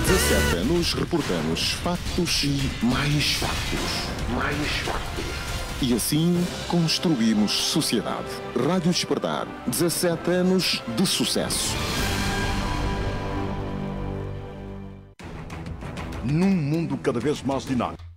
17 anos reportamos factos e mais factos. Mais factos. E assim construímos sociedade. Rádio Despertar. 17 anos de sucesso. Num mundo cada vez mais dinâmico.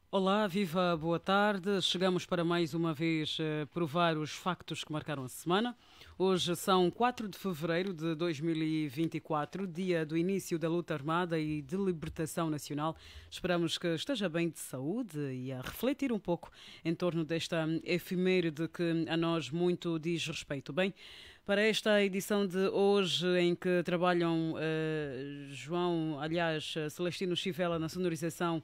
Olá, viva, boa tarde. Chegamos para mais uma vez provar os factos que marcaram a semana. Hoje são 4 de fevereiro de 2024, dia do início da luta armada e de libertação nacional. Esperamos que esteja bem de saúde e a refletir um pouco em torno desta efeméride que a nós muito diz respeito. Bem, para esta edição de hoje, em que trabalham Celestino Chivela na sonorização,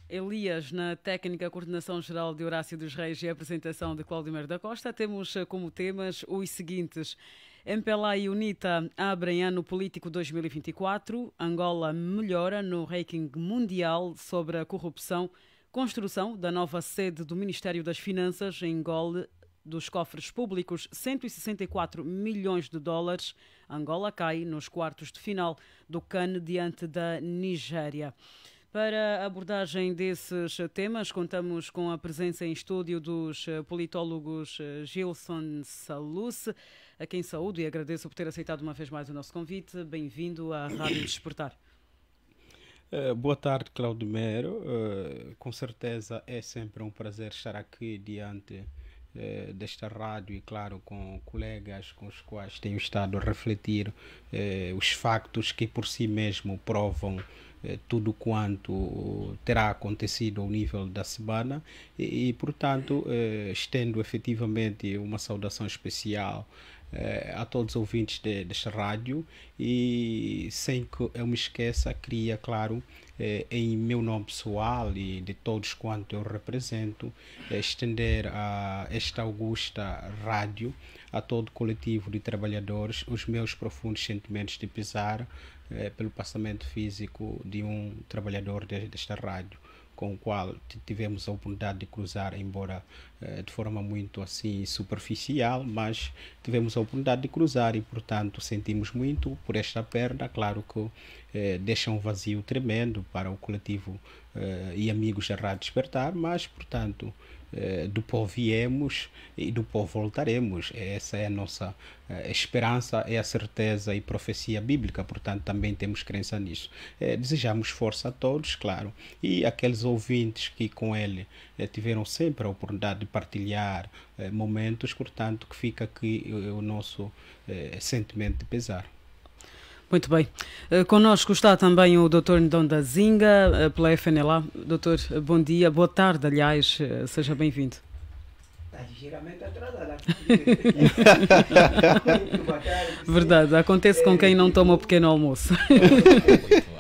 Elias na técnica, coordenação geral de Horácio dos Reis e a apresentação de Claudimir da Costa, temos como temas os seguintes: MPLA e UNITA abrem ano político 2024, Angola melhora no ranking mundial sobre a corrupção, construção da nova sede do Ministério das Finanças engole dos cofres públicos 164 milhões de dólares, Angola cai nos quartos de final do CAN diante da Nigéria. Para a abordagem desses temas, contamos com a presença em estúdio dos politólogos Gilson Saluce, a quem saúdo e agradeço por ter aceitado uma vez mais o nosso convite. Bem-vindo à Rádio Despertar. Boa tarde, Claudimiro. Com certeza é sempre um prazer estar aqui diante desta rádio e, claro, com colegas com os quais tenho estado a refletir os factos que por si mesmo provam tudo quanto terá acontecido ao nível da semana portanto, estendo efetivamente uma saudação especial a todos os ouvintes desta rádio e sem que eu me esqueça, queria, claro, em meu nome pessoal e de todos quanto eu represento, estender a esta augusta rádio, a todo o coletivo de trabalhadores, os meus profundos sentimentos de pesar pelo passamento físico de um trabalhador desta rádio, com o qual tivemos a oportunidade de cruzar, embora de forma muito assim superficial, mas tivemos a oportunidade de cruzar e, portanto, sentimos muito por esta perda. Claro que deixa um vazio tremendo para o coletivo e amigos da Rádio Despertar, mas, portanto, do pó viemos e do pó voltaremos. Essa é a nossa esperança, é a certeza e profecia bíblica, portanto também temos crença nisso. Desejamos força a todos, claro, e aqueles ouvintes que com ele tiveram sempre a oportunidade de partilhar momentos, portanto que fica aqui o nosso sentimento de pesar. Muito bem. Connosco está também o Dr. Ndonda Zinga, pela FNLA. Doutor, bom dia, boa tarde, aliás, seja bem-vindo. Está ligeiramente atrasada. Verdade, acontece com quem não toma o pequeno almoço.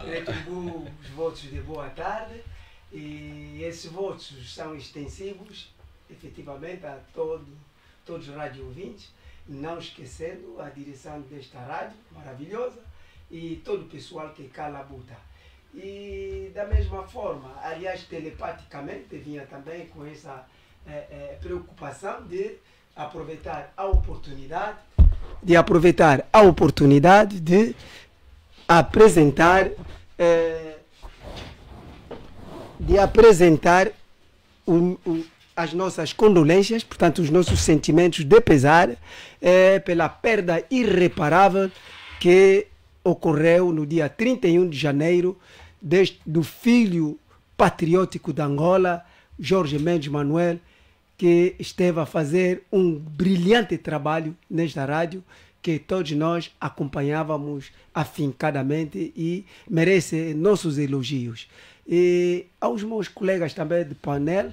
Retribuo os votos de boa tarde e esses votos são extensivos, efetivamente, a todos os rádio ouvintes, não esquecendo a direção desta rádio maravilhosa e todo o pessoal que cá labuta. E da mesma forma, aliás, telepaticamente, vinha também com essa preocupação de aproveitar a oportunidade de apresentar as nossas condolências, portanto, os nossos sentimentos de pesar pela perda irreparável que ocorreu no dia 31 de janeiro do filho patriótico de Angola, Jorge Mendes Manuel, que esteve a fazer um brilhante trabalho nesta rádio, que todos nós acompanhávamos afincadamente e merece nossos elogios. E aos meus colegas também de painel,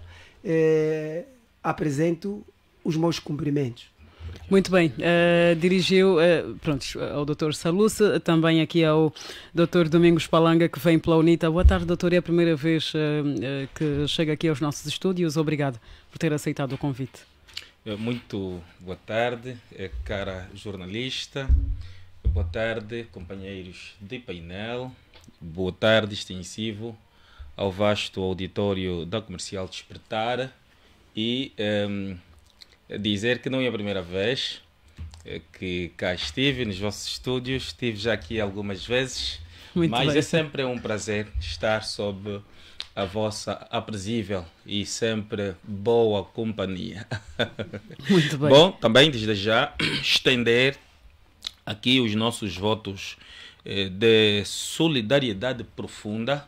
apresento os meus cumprimentos. Muito bem, dirigiu ao Dr. Saluce, também aqui ao Dr. Domingos Palanga, que vem pela UNITA. Boa tarde, doutor, é a primeira vez que chega aqui aos nossos estúdios. Obrigado por ter aceitado o convite. Muito boa tarde, cara jornalista, boa tarde, companheiros de painel, boa tarde extensivo ao vasto auditório da Comercial Despertar e dizer que não é a primeira vez que cá estive nos vossos estúdios. Estive já aqui algumas vezes, mas bem. é sempre um prazer estar sob a vossa aprazível e sempre boa companhia. Muito bem. Bom, também desde já estender aqui os nossos votos de solidariedade profunda,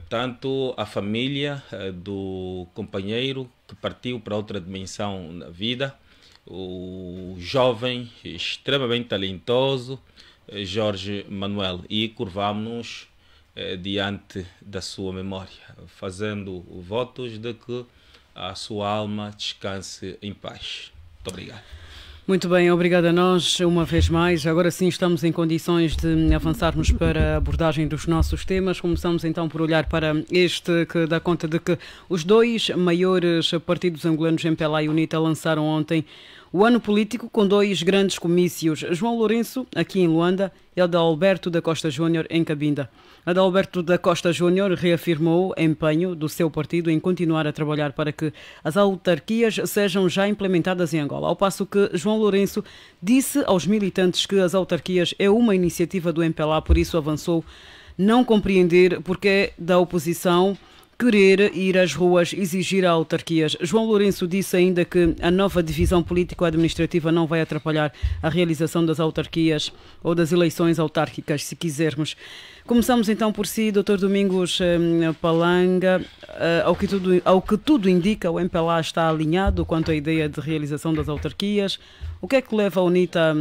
tanto à família do companheiro que partiu para outra dimensão na vida, o jovem extremamente talentoso Jorge Manuel, e curvamos-nos diante da sua memória, fazendo votos de que a sua alma descanse em paz. Muito obrigado. Muito bem, obrigado a nós uma vez mais. Agora sim estamos em condições de avançarmos para a abordagem dos nossos temas. Começamos então por olhar para este que dá conta de que os dois maiores partidos angolanos, MPLA e UNITA, lançaram ontem o ano político com dois grandes comícios. João Lourenço, aqui em Luanda, e Adalberto da Costa Júnior, em Cabinda. Adalberto da Costa Júnior reafirmou o empenho do seu partido em continuar a trabalhar para que as autarquias sejam já implementadas em Angola, ao passo que João Lourenço disse aos militantes que as autarquias é uma iniciativa do MPLA, por isso avançou não compreender porque da oposição querer ir às ruas exigir a autarquias. João Lourenço disse ainda que a nova divisão político-administrativa não vai atrapalhar a realização das autarquias ou das eleições autárquicas, se quisermos. Começamos então por si, Dr. Domingos Palanga. Ao que tudo indica, o MPLA está alinhado quanto à ideia de realização das autarquias. O que é que leva a UNITA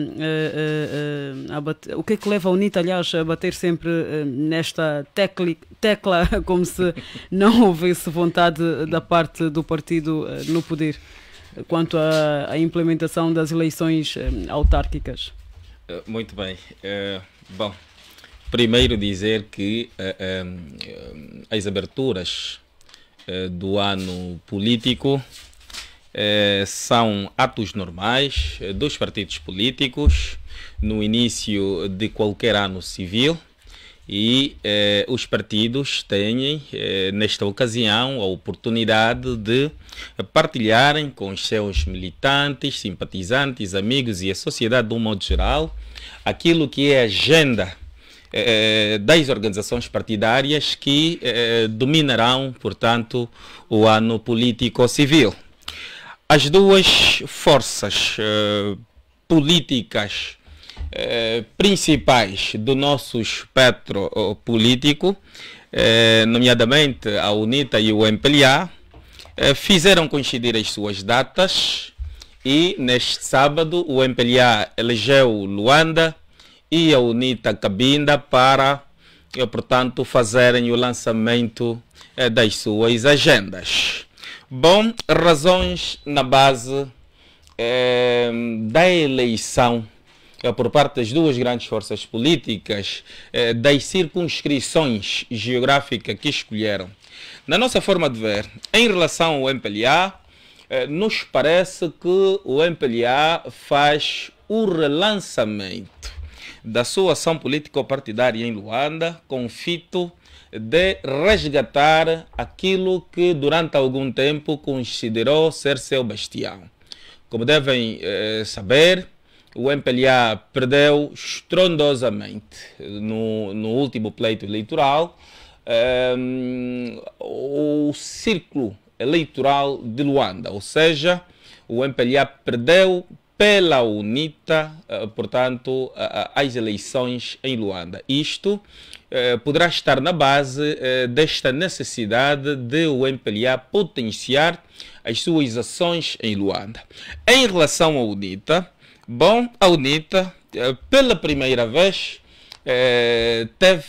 aliás, a bater sempre nesta tecla como se não houvesse vontade da parte do partido no poder quanto à implementação das eleições autárquicas? Muito bem. Bom, primeiro dizer que as aberturas do ano político são atos normais dos partidos políticos no início de qualquer ano civil, e os partidos têm, nesta ocasião, a oportunidade de partilharem com os seus militantes, simpatizantes, amigos e a sociedade de um modo geral aquilo que é a agenda das organizações partidárias que dominarão, portanto, o ano político-civil. As duas forças políticas principais do nosso espectro político, nomeadamente a UNITA e o MPLA, fizeram coincidir as suas datas, e neste sábado o MPLA elegeu Luanda e a UNITA Cabinda para, portanto, fazerem o lançamento das suas agendas. Bom, razões na base da eleição por parte das duas grandes forças políticas, das circunscrições geográficas que escolheram. Na nossa forma de ver, em relação ao MPLA, nos parece que o MPLA faz o relançamento da sua ação político-partidária em Luanda com o fito de resgatar aquilo que durante algum tempo considerou ser seu bastião. Como devem saber, o MPLA perdeu estrondosamente no último pleito eleitoral o círculo eleitoral de Luanda, ou seja, o MPLA perdeu pela UNITA, portanto, as eleições em Luanda. Isto poderá estar na base desta necessidade de o MPLA potenciar as suas ações em Luanda. Em relação à UNITA, bom, a UNITA, pela primeira vez, teve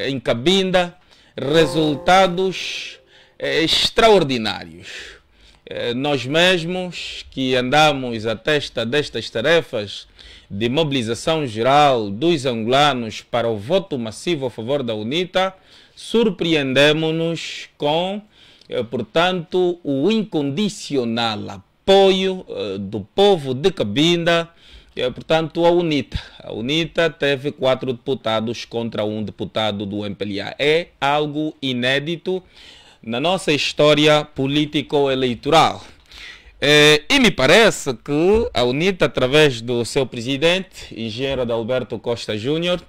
em Cabinda resultados extraordinários. Nós mesmos que andamos à testa destas tarefas de mobilização geral dos angolanos para o voto massivo a favor da UNITA, surpreendemos-nos com, portanto, o incondicional apoio do povo de Cabinda, portanto, à UNITA. A UNITA teve 4 deputados contra 1 deputado do MPLA. É algo inédito na nossa história político-eleitoral. E me parece que a UNITA, através do seu presidente, engenheiro Adalberto Costa Júnior,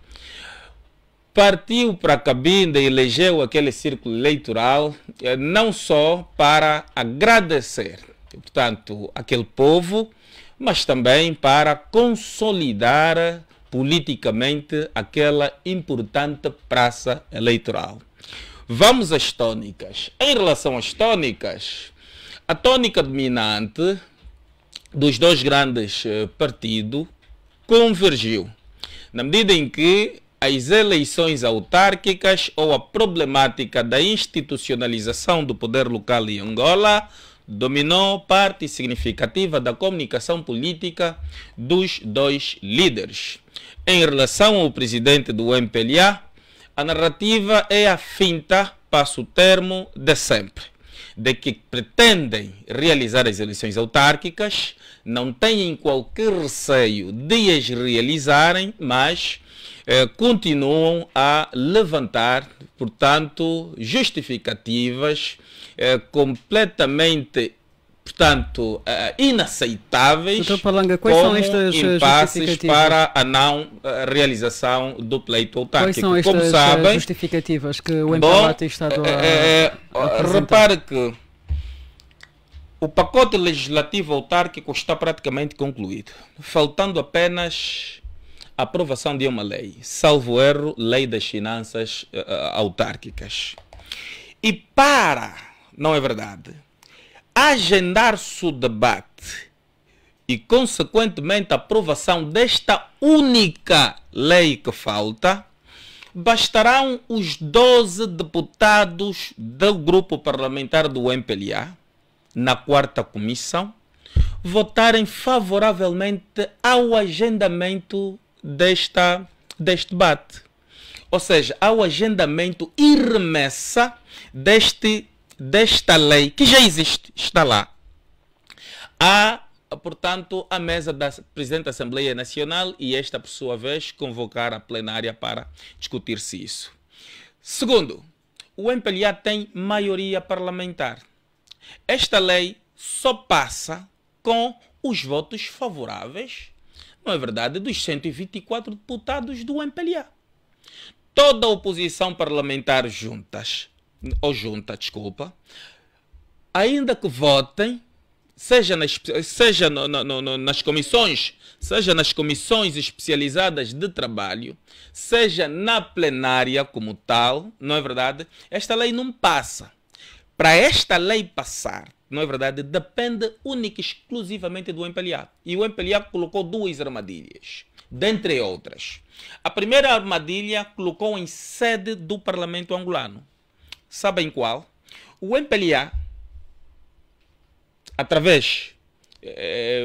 partiu para a cabine e elegeu aquele círculo eleitoral não só para agradecer, portanto, aquele povo, mas também para consolidar politicamente aquela importante praça eleitoral. Vamos às tônicas. Em relação às tônicas, a tônica dominante dos dois grandes partidos convergiu, na medida em que as eleições autárquicas ou a problemática da institucionalização do poder local em Angola dominou parte significativa da comunicação política dos dois líderes. Em relação ao presidente do MPLA, a narrativa é a finta, passo o termo, de sempre, de que pretendem realizar as eleições autárquicas, não têm qualquer receio de as realizarem, mas continuam a levantar, portanto, justificativas completamente, portanto, inaceitáveis, Dr. Palanga, quais como são estas impasses para a não realização do pleito autárquico. Quais são estas como sabem, justificativas que o MPLA tem estado a apresentar? repare que o pacote legislativo autárquico está praticamente concluído, faltando apenas a aprovação de uma lei, salvo erro, Lei das Finanças Autárquicas. E para, não é verdade, agendar-se o debate e, consequentemente, a aprovação desta única lei que falta, bastarão os 12 deputados do grupo parlamentar do MPLA, na 4ª comissão, votarem favoravelmente ao agendamento deste debate. Ou seja, ao agendamento e remessa desta lei, que já existe, está lá. Há, portanto, a mesa da Presidente da Assembleia Nacional e esta, por sua vez, convocar a plenária para discutir-se isso. Segundo, o MPLA tem maioria parlamentar. Esta lei só passa com os votos favoráveis, não é verdade, dos 124 deputados do MPLA. Toda a oposição parlamentar junta, ainda que votem, seja nas comissões, seja nas comissões especializadas de trabalho, seja na plenária como tal, não é verdade, esta lei não passa. Para esta lei passar, não é verdade, depende única e exclusivamente do MPLA. E o MPLA colocou duas armadilhas, dentre outras. A primeira armadilha colocou em sede do Parlamento angolano. Sabem qual? O MPLA, através,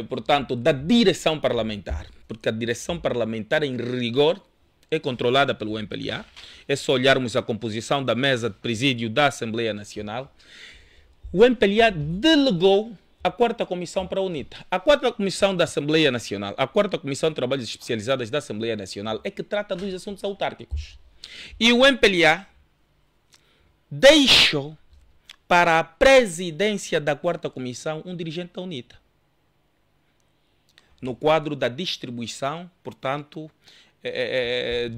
portanto, da direção parlamentar, porque a direção parlamentar, em rigor, é controlada pelo MPLA. É só olharmos a composição da mesa de presídio da Assembleia Nacional. O MPLA delegou a 4ª Comissão para a UNITA. A 4ª Comissão da Assembleia Nacional, a 4ª Comissão de Trabalhos Especializadas da Assembleia Nacional, é que trata dos assuntos autárquicos. E o MPLA deixou para a presidência da 4ª Comissão um dirigente da UNITA, no quadro da distribuição, portanto,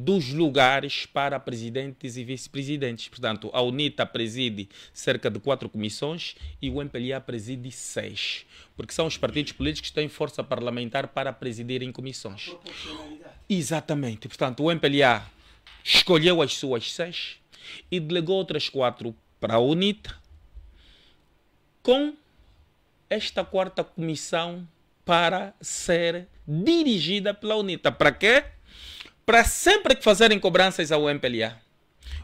dos lugares para presidentes e vice-presidentes. Portanto, a UNITA preside cerca de 4 comissões e o MPLA preside 6, porque são os partidos políticos que têm força parlamentar para presidirem comissões. Exatamente. Portanto, o MPLA escolheu as suas 6 e delegou outras 4 para a UNITA, com esta 4ª comissão para ser dirigida pela UNITA. Para quê? Para sempre que fazerem cobranças ao MPLA,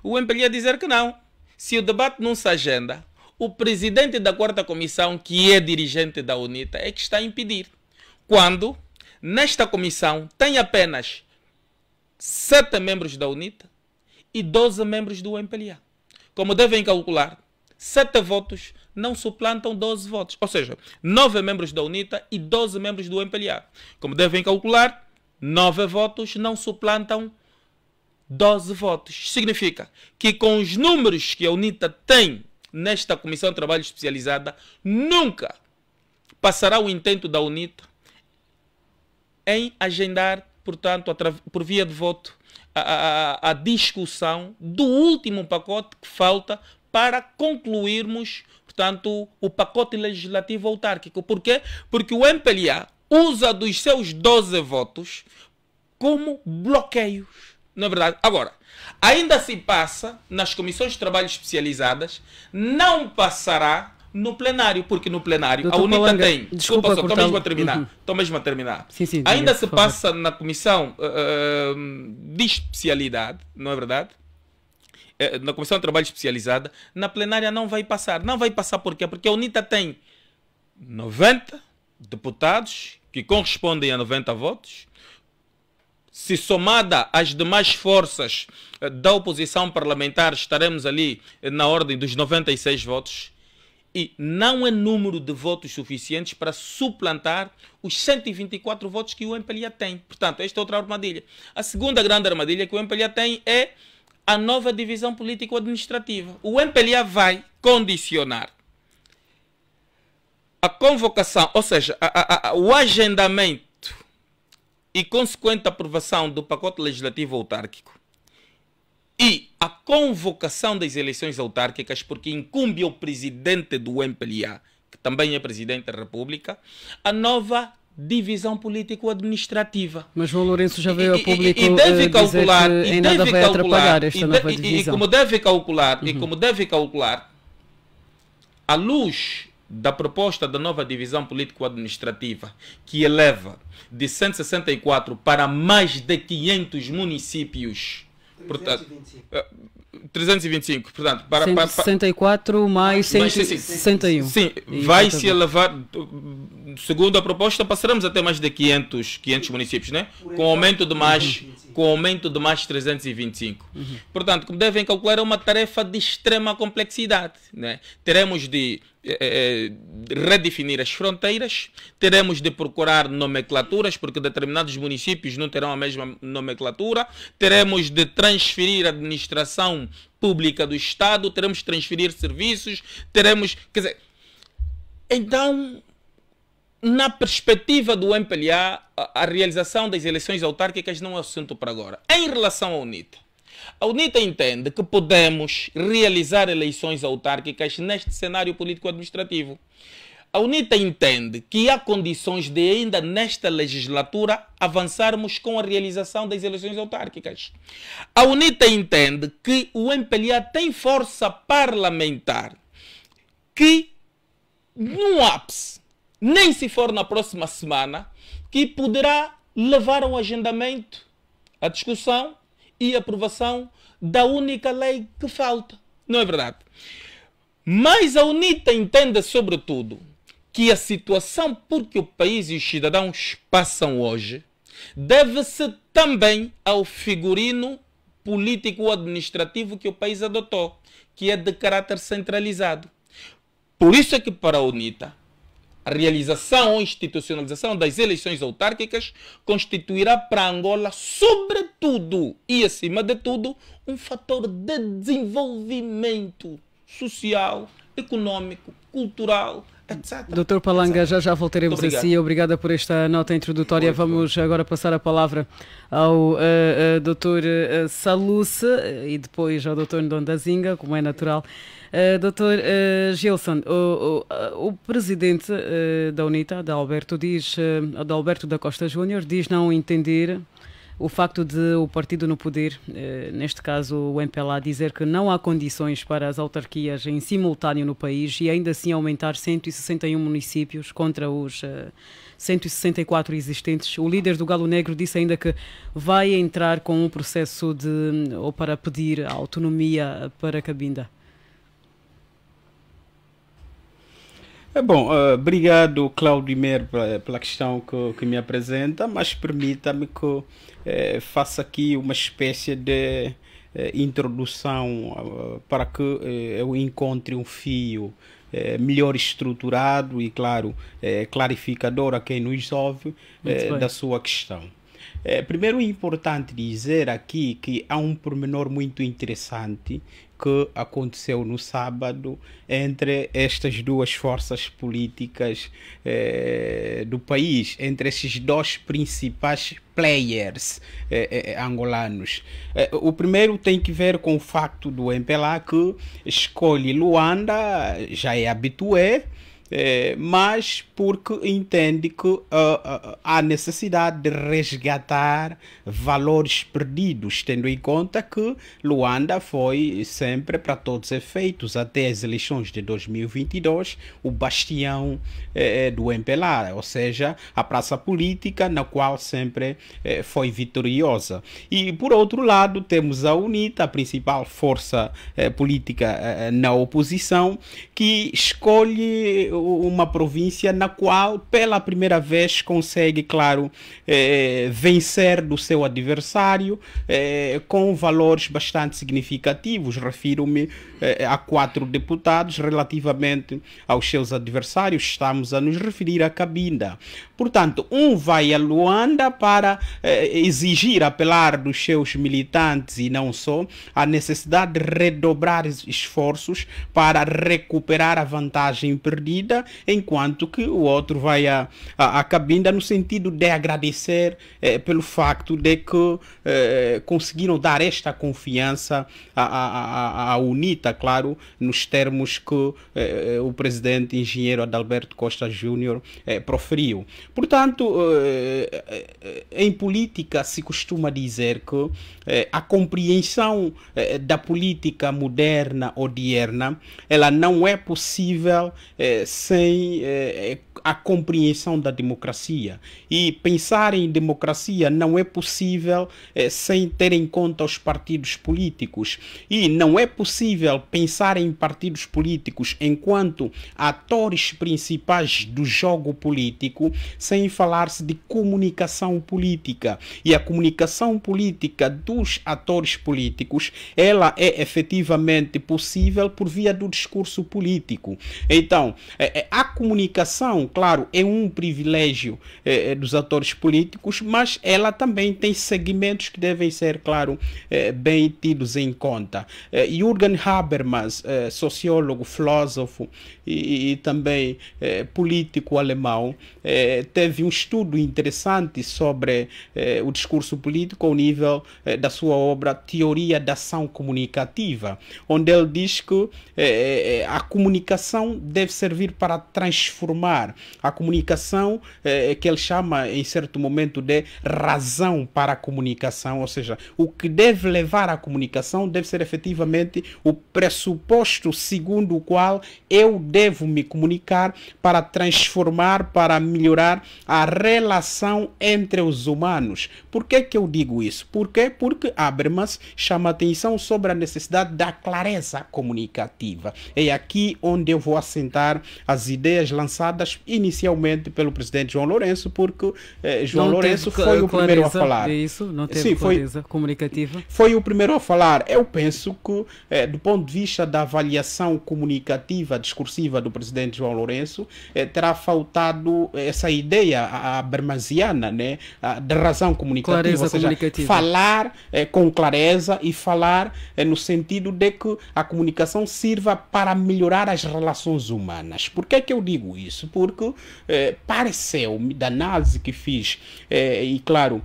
o MPLA dizer que não. Se o debate não se agenda, o presidente da 4ª Comissão, que é dirigente da UNITA, é que está a impedir. Quando, nesta comissão, tem apenas 7 membros da UNITA e 12 membros do MPLA. Como devem calcular, 7 votos não suplantam 12 votos. Ou seja, 9 membros da UNITA e 12 membros do MPLA. Como devem calcular, 9 votos não suplantam 12 votos. Significa que com os números que a UNITA tem nesta Comissão de Trabalho Especializada, nunca passará o intento da UNITA em agendar, portanto, por via de voto, a discussão do último pacote que falta para concluirmos, portanto, o pacote legislativo autárquico. Por quê? Porque o MPLA usa dos seus 12 votos como bloqueios, não é verdade? Agora, ainda se passa nas comissões de trabalho especializadas, não passará no plenário, porque no plenário Doutor a UNITA Palanga, tem... desculpa, estou mesmo a terminar. Estou mesmo a terminar. Sim, ainda diga, se passa na comissão de especialidade, não é verdade? Na comissão de trabalho especializada, na plenária não vai passar. Não vai passar por quê? Porque a UNITA tem 90 deputados que correspondem a 90 votos. Se somada às demais forças da oposição parlamentar, estaremos ali na ordem dos 96 votos. E não é número de votos suficientes para suplantar os 124 votos que o MPLA tem. Portanto, esta é outra armadilha. A segunda grande armadilha que o MPLA tem é a nova divisão político-administrativa. O MPLA vai condicionar a convocação, ou seja, o agendamento e consequente aprovação do pacote legislativo autárquico e a convocação das eleições autárquicas, porque incumbe ao presidente do MPLA, que também é presidente da República, a nova divisão político-administrativa. Mas João Lourenço já veio a público e deve calcular, dizer que em nada vai atrapalhar esta nova divisão. E como deve calcular, à luz da proposta da nova divisão político-administrativa, que eleva de 164 para mais de 500 municípios, 325, portanto, para 164 mais 161. Sim, vai se elevar, segundo a proposta, passaremos até mais de 500 municípios, né? Com aumento de mais 325. Portanto, como devem calcular, é uma tarefa de extrema complexidade, né? Teremos de redefinir as fronteiras, teremos de procurar nomenclaturas, porque determinados municípios não terão a mesma nomenclatura, teremos de transferir a administração pública do Estado, teremos de transferir serviços, teremos... Quer dizer, então, na perspectiva do MPLA, a realização das eleições autárquicas não é assunto para agora. Em relação à UNITA, a UNITA entende que podemos realizar eleições autárquicas neste cenário político-administrativo. A UNITA entende que há condições de ainda nesta legislatura avançarmos com a realização das eleições autárquicas. A UNITA entende que o MPLA tem força parlamentar que, no ápice, nem se for na próxima semana, que poderá levar ao agendamento, a discussão e aprovação da única lei que falta. Não é verdade? Mas a UNITA entende, sobretudo, que a situação por que o país e os cidadãos passam hoje deve-se também ao figurino político-administrativo que o país adotou, que é de caráter centralizado. Por isso é que para a UNITA, a realização ou institucionalização das eleições autárquicas constituirá para Angola, sobretudo e acima de tudo, um fator de desenvolvimento social, econômico, cultural, etc. Doutor Palanga, já voltaremos a si. Obrigada por esta nota introdutória. Vamos agora passar a palavra ao doutor Saluce e depois ao doutor Ndondazinga, como é natural. Doutor Gilson, o presidente da UNITA, Adalberto da Costa Júnior, diz não entender o facto de o partido no poder, neste caso o MPLA, dizer que não há condições para as autarquias em simultâneo no país e ainda assim aumentar 161 municípios contra os 164 existentes. O líder do Galo Negro disse ainda que vai entrar com um processo ou para pedir autonomia para Cabinda. Bom, obrigado, Cláudio Mer, pela questão que me apresenta, mas permita-me que faça aqui uma espécie de introdução para que eu encontre um fio melhor estruturado e, claro, clarificador a quem nos ouve da sua questão. Primeiro é importante dizer aqui que há um pormenor muito interessante que aconteceu no sábado entre estas duas forças políticas do país, entre esses dois principais players angolanos. O primeiro tem que ver com o facto do MPLA que escolhe Luanda, já é habitué, mas porque entende que há necessidade de resgatar valores perdidos, tendo em conta que Luanda foi sempre, para todos os efeitos, até as eleições de 2022, o bastião do MPLA, ou seja, a praça política na qual sempre foi vitoriosa. E, por outro lado, temos a UNITA, a principal força política na oposição, que escolhe uma província na qual pela primeira vez consegue, claro, vencer do seu adversário com valores bastante significativos. Refiro-me a 4 deputados relativamente aos seus adversários. Estamos a nos referir a Cabinda. Portanto, um vai a Luanda para exigir, apelar dos seus militantes e não só, a necessidade de redobrar esforços para recuperar a vantagem perdida, enquanto que o outro vai a Cabinda no sentido de agradecer pelo facto de que conseguiram dar esta confiança à UNITA, claro, nos termos que o presidente engenheiro Adalberto Costa Júnior proferiu. Portanto, em política se costuma dizer que a compreensão da política moderna ou dierna, ela não é possível sem a compreensão da democracia. E pensar em democracia não é possível sem ter em conta os partidos políticos. E não é possível pensar em partidos políticos enquanto atores principais do jogo político sem falar-se de comunicação política. E a comunicação política dos atores políticos, ela é efetivamente possível por via do discurso político. Então, a comunicação, claro, é um privilégio dos atores políticos, mas ela também tem segmentos que devem ser, claro, bem tidos em conta. Jürgen Habermas, sociólogo, filósofo e também político alemão, teve um estudo interessante sobre o discurso político ao nível da sua obra Teoria da Ação Comunicativa, onde ele diz que a comunicação deve servir para transformar. A comunicação que ele chama em certo momento de razão para a comunicação, ou seja, o que deve levar à comunicação deve ser efetivamente o pressuposto segundo o qual eu devo me comunicar para transformar, para melhorar a relação entre os humanos. Por que eu digo isso? Por quê? Porque Habermas chama atenção sobre a necessidade da clareza comunicativa. É aqui onde eu vou assentar as ideias lançadas inicialmente pelo presidente João Lourenço, porque João Lourenço foi o primeiro a falar. Isso, não teve clareza comunicativa? Foi o primeiro a falar. Eu penso que, do ponto de vista da avaliação comunicativa, discursiva do presidente João Lourenço, terá faltado essa ideia habermasiana, né, de razão comunicativa, clareza ou seja, comunicativa. Falar com clareza e falar no sentido de que a comunicação sirva para melhorar as relações humanas. Por que eu digo isso? Porque pareceu-me, da análise que fiz, e claro,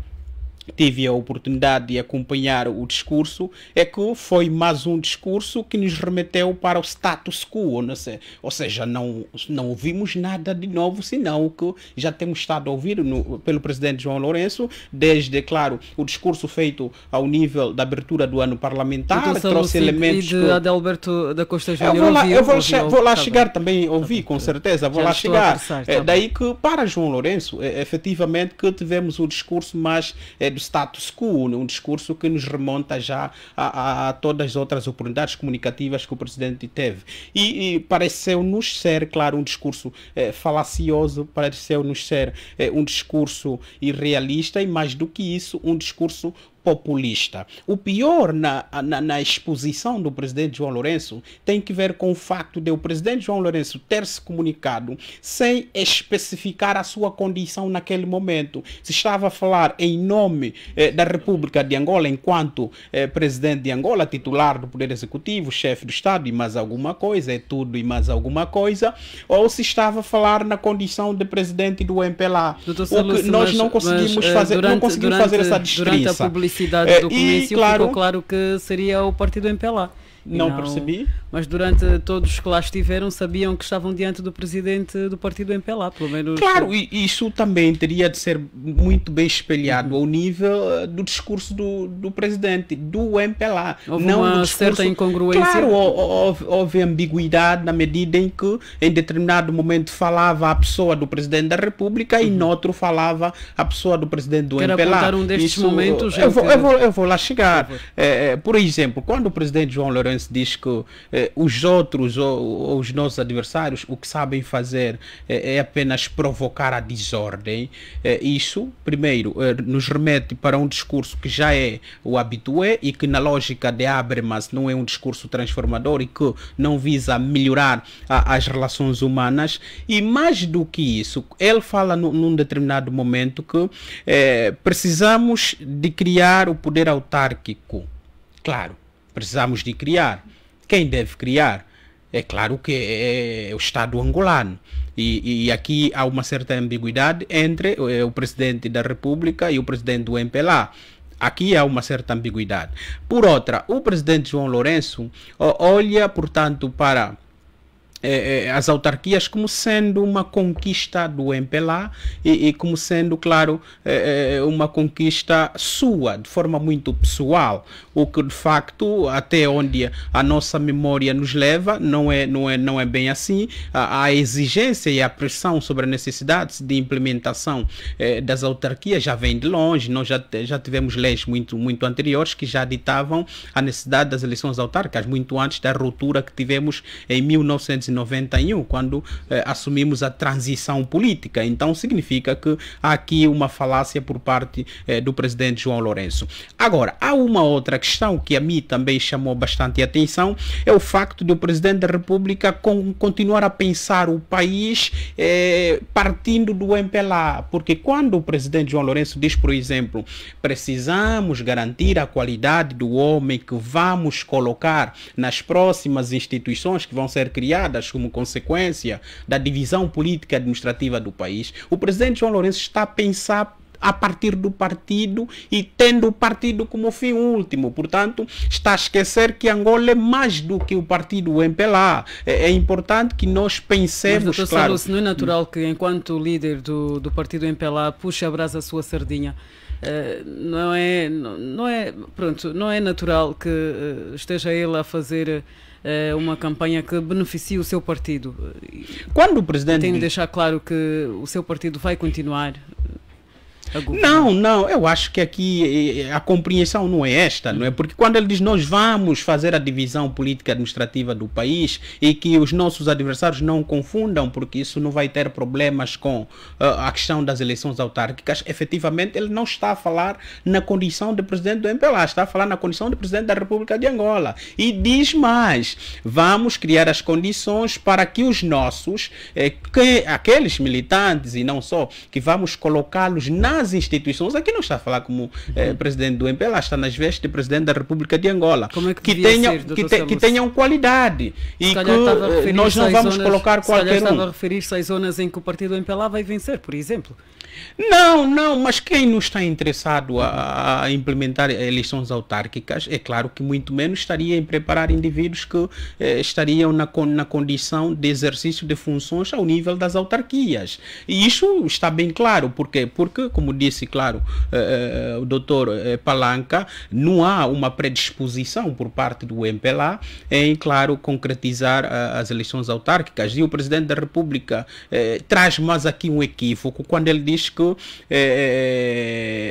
tive a oportunidade de acompanhar o discurso, é que foi mais um discurso que nos remeteu para o status quo, não sei, ou seja, não ouvimos nada de novo, senão o que já temos estado a ouvir pelo presidente João Lourenço, desde, claro, o discurso feito ao nível da abertura do ano parlamentar, então, trouxe elementos... E de Adalberto da Costa Júnior eu vou lá chegar também, ouvi, com certeza, vou lá chegar. Daí que, para João Lourenço, efetivamente, que tivemos o discurso mais do status quo, um discurso que nos remonta já a todas as outras oportunidades comunicativas que o presidente teve. E pareceu-nos ser, claro, um discurso falacioso, pareceu-nos ser um discurso irrealista e, mais do que isso, um discurso populista. O pior na exposição do presidente João Lourenço tem que ver com o facto de o presidente João Lourenço ter se comunicado sem especificar a sua condição naquele momento. Se estava a falar em nome da República de Angola enquanto presidente de Angola, titular do Poder Executivo, chefe do Estado e mais alguma coisa, é tudo e mais alguma coisa, ou se estava a falar na condição de presidente do MPLA. O que nós não conseguimos fazer, não conseguimos fazer essa distinção. Durante a publicidade do comício, claro, ficou claro que seria o partido MPLA. Não percebi. Mas durante todos que lá estiveram sabiam que estavam diante do presidente do partido MPLA, pelo menos. Claro, e isso também teria de ser muito bem espelhado ao nível do discurso do presidente, do MPLA. Houve não uma do discurso, certa incongruência. Claro, houve ambiguidade na medida em que em determinado momento falava a pessoa do presidente da República e noutro falava a pessoa do presidente do MPLA. Quero apontar um destes momentos. Eu vou lá chegar. Por exemplo, quando o presidente João Lourenço diz que os outros ou os nossos adversários o que sabem fazer é apenas provocar a desordem, isso, primeiro, nos remete para um discurso que já é o habitué e que na lógica de Habermas não é um discurso transformador e que não visa melhorar as relações humanas. E mais do que isso, ele fala num determinado momento que precisamos de criar o poder autárquico. Claro, precisamos de criar. Quem deve criar? É claro que é o Estado angolano. E aqui há uma certa ambiguidade entre o presidente da República e o presidente do MPLA. Aqui há uma certa ambiguidade. Por outra, o presidente João Lourenço olha, portanto, para as autarquias como sendo uma conquista do MPLA e como sendo, claro, uma conquista sua, de forma muito pessoal, o que de facto, até onde a nossa memória nos leva, não é bem assim. A exigência e a pressão sobre a necessidade de implementação das autarquias já vem de longe. Nós já tivemos leis muito anteriores que já ditavam a necessidade das eleições autárquicas, muito antes da ruptura que tivemos em 1991, quando assumimos a transição política. Então significa que há aqui uma falácia por parte do presidente João Lourenço. Agora, há uma outra questão que a mim também chamou bastante atenção, é o facto de o presidente da República continuar a pensar o país partindo do MPLA, porque quando o presidente João Lourenço diz, por exemplo, precisamos garantir a qualidade do homem que vamos colocar nas próximas instituições que vão ser criadas como consequência da divisão política e administrativa do país, o presidente João Lourenço está a pensar a partir do partido e tendo o partido como fim último. Portanto, está a esquecer que Angola é mais do que o partido MPLA. É importante que nós pensemos... Mas, doutor Saluce, não é natural que, enquanto líder do partido MPLA, puxe a brasa a sua sardinha? Não é natural que esteja ele a fazer uma campanha que beneficie o seu partido? Quando o presidente... Tem de deixar claro que o seu partido vai continuar... Não, eu acho que aqui a compreensão não é esta, não é? Porque quando ele diz nós vamos fazer a divisão política administrativa do país e que os nossos adversários não confundam, porque isso não vai ter problemas com a questão das eleições autárquicas, efetivamente ele não está a falar na condição de presidente do MPLA, está a falar na condição de presidente da República de Angola. E diz mais, vamos criar as condições para que os nossos, aqueles militantes e não só, que vamos colocá-los nas instituições, aqui não está a falar como presidente do MPLA, está nas vestes de presidente da República de Angola, que tenham qualidade e que nós não vamos colocar qualquer um. Estava a referir-se às zonas em que o partido MPLA vai vencer, por exemplo. Não, mas quem não está interessado a implementar eleições autárquicas, é claro que muito menos estaria em preparar indivíduos que estariam na condição de exercício de funções ao nível das autarquias. E isso está bem claro. Por quê? Porque, como disse, claro, o doutor Palanca, não há uma predisposição por parte do MPLA em, claro, concretizar as eleições autárquicas. E o presidente da República traz mais aqui um equívoco quando ele diz diz que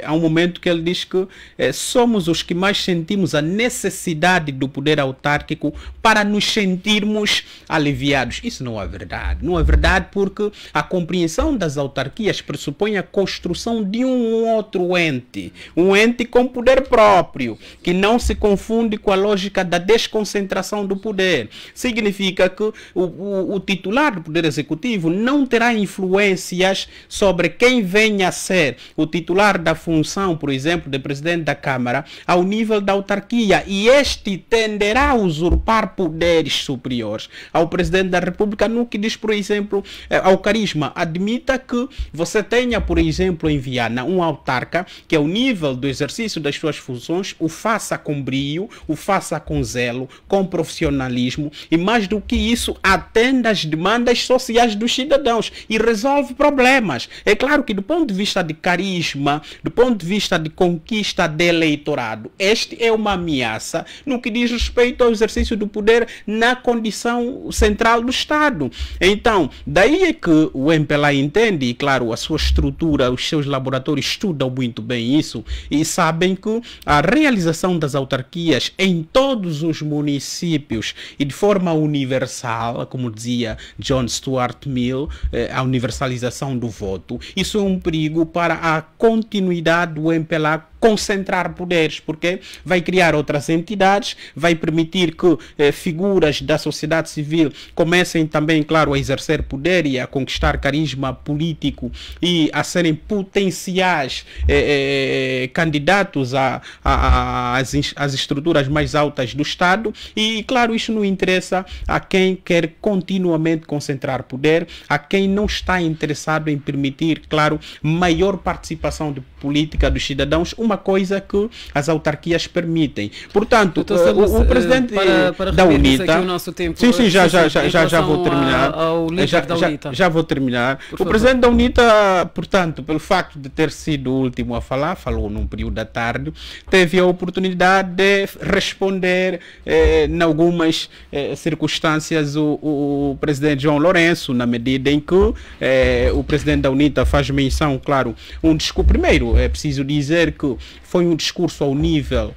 há um momento que ele diz que somos os que mais sentimos a necessidade do poder autárquico para nos sentirmos aliviados. Isso não é verdade. Não é verdade, porque a compreensão das autarquias pressupõe a construção de um outro ente, um ente com poder próprio, que não se confunde com a lógica da desconcentração do poder. Significa que o titular do poder executivo não terá influências sobre quem venha a ser o titular da função, por exemplo, de presidente da Câmara, ao nível da autarquia, e este tenderá a usurpar poderes superiores ao presidente da República no que diz, por exemplo, ao carisma. Admita que você tenha, por exemplo, em Viana, um autarca que, ao nível do exercício das suas funções, o faça com brio, o faça com zelo, com profissionalismo, e mais do que isso, atenda às demandas sociais dos cidadãos e resolve problemas. É claro que, do ponto de vista de carisma, do ponto de vista de conquista de eleitorado, este é uma ameaça no que diz respeito ao exercício do poder na condição central do Estado. Então, daí é que o MPLA entende, e claro, a sua estrutura, os seus laboratórios estudam muito bem isso e sabem que a realização das autarquias em todos os municípios e de forma universal, como dizia John Stuart Mill, a universalização do voto, isso é um perigo para a continuidade do MPLA concentrar poderes, porque vai criar outras entidades, vai permitir que figuras da sociedade civil comecem também, claro, a exercer poder e a conquistar carisma político e a serem potenciais candidatos às estruturas mais altas do Estado. E, claro, isso não interessa a quem quer continuamente concentrar poder, a quem não está interessado em permitir, claro, maior participação de política dos cidadãos, uma coisa que as autarquias permitem. Portanto, o presidente da UNITA... Sim, já vou terminar. Já vou terminar. O presidente da UNITA, portanto, pelo facto de ter sido o último a falar, falou num período da tarde, teve a oportunidade de responder em algumas circunstâncias o presidente João Lourenço, na medida em que o presidente da UNITA faz menção, claro, um discurso. Primeiro, é preciso dizer que foi um discurso ao nível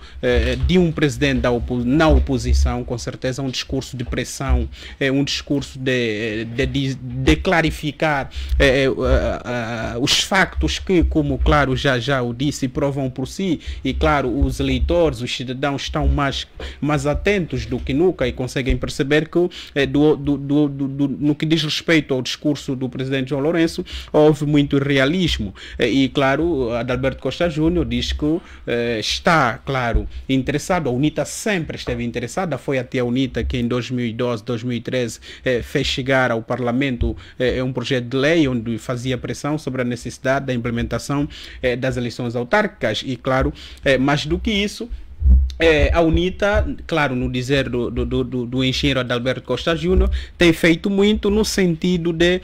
de um presidente na oposição, com certeza um discurso de pressão, um discurso de clarificar os factos que, como claro já o disse, provam por si, e claro, os eleitores, os cidadãos estão mais atentos do que nunca e conseguem perceber que no que diz respeito ao discurso do presidente João Lourenço, houve muito realismo. E claro, Adalberto Costa Júnior diz que está, claro, interessado. A UNITA sempre esteve interessada. Foi até a UNITA que em 2012, 2013 fez chegar ao Parlamento um projeto de lei onde fazia pressão sobre a necessidade da implementação das eleições autárquicas. E claro, mais do que isso, a UNITA, claro, no dizer do engenheiro Adalberto Costa Júnior, tem feito muito no sentido de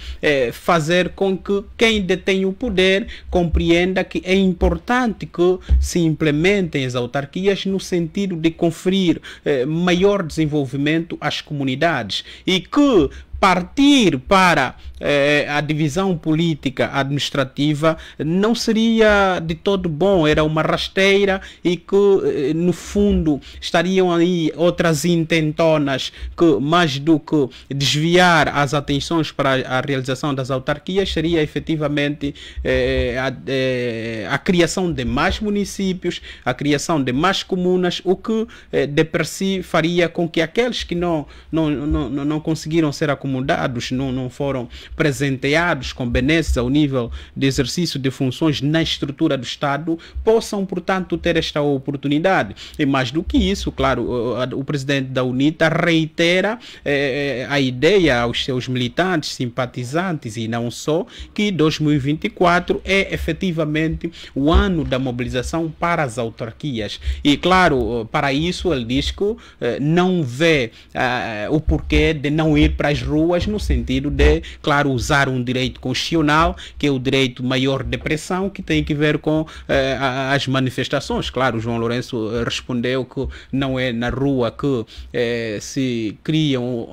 fazer com que quem detém o poder compreenda que é importante que se implementem as autarquias no sentido de conferir maior desenvolvimento às comunidades e que partir para a divisão política administrativa não seria de todo bom, era uma rasteira e que no fundo estariam aí outras intentonas que, mais do que desviar as atenções para a realização das autarquias, seria efetivamente a criação de mais municípios, a criação de mais comunas, o que de per si faria com que aqueles que não conseguiram ser acomodados, não foram presenteados com benesses ao nível de exercício de funções na estrutura do Estado, possam, portanto, ter esta oportunidade. E mais do que isso, claro, o presidente da UNITA reitera a ideia aos seus militantes, simpatizantes e não só, que 2024 é efetivamente o ano da mobilização para as autarquias. E, claro, para isso ele diz que não vê o porquê de não ir para as ruas ruas no sentido de, claro, usar um direito constitucional, que é o direito maior de pressão, que tem que ver com as manifestações. Claro, o João Lourenço respondeu que não é na rua que se criam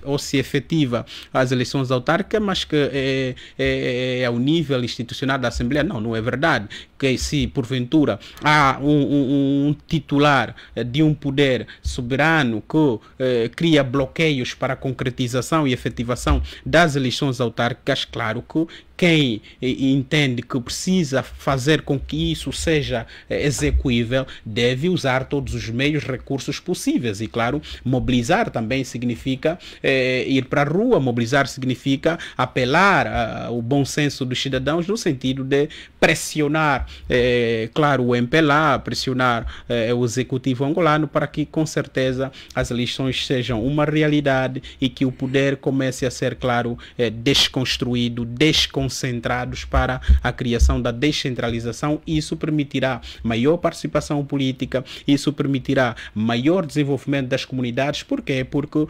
ou se efetiva as eleições autárquicas, mas que é ao nível institucional da Assembleia. Não é verdade. Que se porventura há um titular de um poder soberano que cria bloqueios para a concretização e efetivação das eleições autárquicas, claro que quem entende que precisa fazer com que isso seja execuível deve usar todos os meios, recursos possíveis. E, claro, mobilizar também significa ir para a rua, mobilizar significa apelar ao bom senso dos cidadãos no sentido de pressionar, claro, o MPLA, pressionar o executivo angolano para que, com certeza, as eleições sejam uma realidade e que o poder comece a ser, claro, desconstruído, desconcentrados para a criação da descentralização. Isso permitirá maior participação política, isso permitirá maior desenvolvimento das comunidades. Por quê? Porque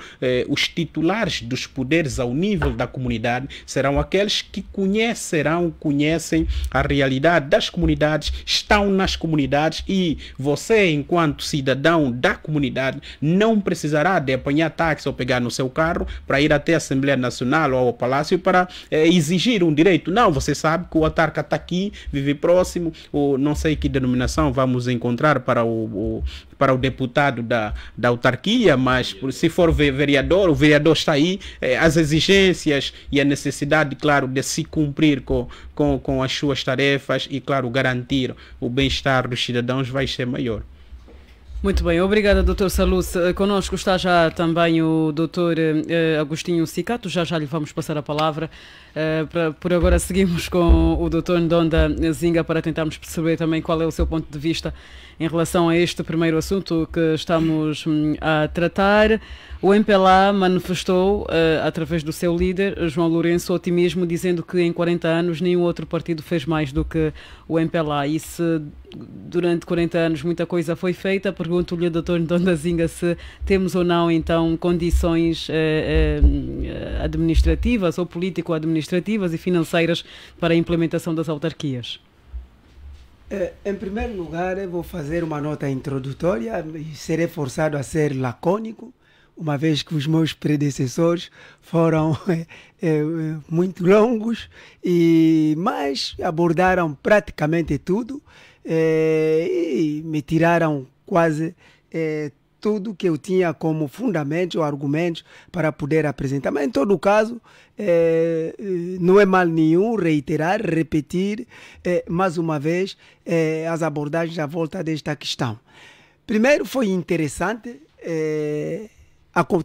os titulares dos poderes ao nível da comunidade serão aqueles que conhecem a realidade das comunidades, estão nas comunidades, e você, enquanto cidadão da comunidade, não precisará de apanhar táxi ou pegar no seu carro para ir até a Assembleia Nacional ou ao Palácio para exigir um direito. Não, você sabe que o autarca está aqui, vive próximo, ou não sei que denominação vamos encontrar para o deputado da autarquia, mas se for vereador, o vereador está aí, as exigências e a necessidade, claro, de se cumprir com as suas tarefas e, claro, garantir o bem-estar dos cidadãos vai ser maior. Muito bem, obrigada, Dr. Salus. Conosco está já também o Dr. Agostinho Cicato, já lhe vamos passar a palavra. Por agora seguimos com o Dr. Ndonda Zinga para tentarmos perceber também qual é o seu ponto de vista em relação a este primeiro assunto que estamos a tratar. O MPLA manifestou, através do seu líder, João Lourenço, otimismo, dizendo que em 40 anos nenhum outro partido fez mais do que o MPLA. E se durante 40 anos muita coisa foi feita, pergunto-lhe ao Dr. Ndonda Zinga se temos ou não, então, condições administrativas ou político-administrativas e financeiras para a implementação das autarquias. Em primeiro lugar, eu vou fazer uma nota introdutória e serei forçado a ser lacônico, uma vez que os meus predecessores foram muito longos, mas abordaram praticamente tudo e me tiraram quase tudo que eu tinha como fundamentos ou argumentos para poder apresentar. Mas, em todo o caso, não é mal nenhum reiterar, repetir mais uma vez as abordagens à volta desta questão. Primeiro, foi interessante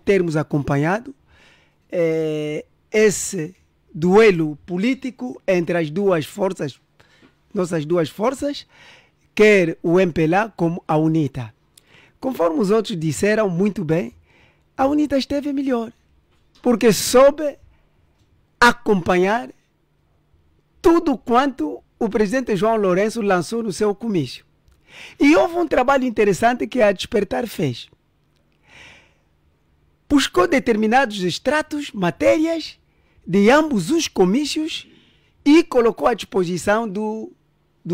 termos acompanhado esse duelo político entre as duas forças, nossas duas forças, quer o MPLA como a UNITA. Conforme os outros disseram muito bem, a UNITA esteve melhor, porque soube acompanhar tudo quanto o presidente João Lourenço lançou no seu comício. E houve um trabalho interessante que a Despertar fez. Buscou determinados extratos, matérias de ambos os comícios e colocou à disposição do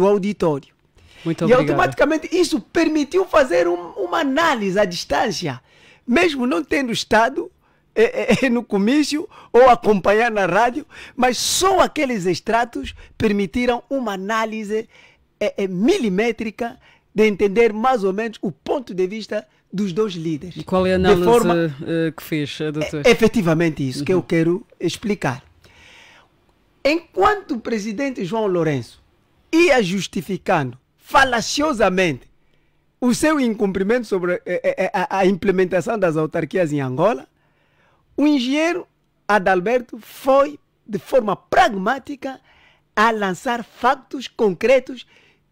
auditório. Muito e obrigada. Automaticamente isso permitiu fazer uma análise à distância, mesmo não tendo estado no comício ou acompanhar na rádio, mas só aqueles extratos permitiram uma análise milimétrica de entender mais ou menos o ponto de vista dos dois líderes. E qual é a análise que fez, doutor? Efetivamente isso que eu quero explicar. Enquanto o presidente João Lourenço ia justificando falaciosamente o seu incumprimento sobre a implementação das autarquias em Angola, o engenheiro Adalberto foi, de forma pragmática, a lançar factos concretos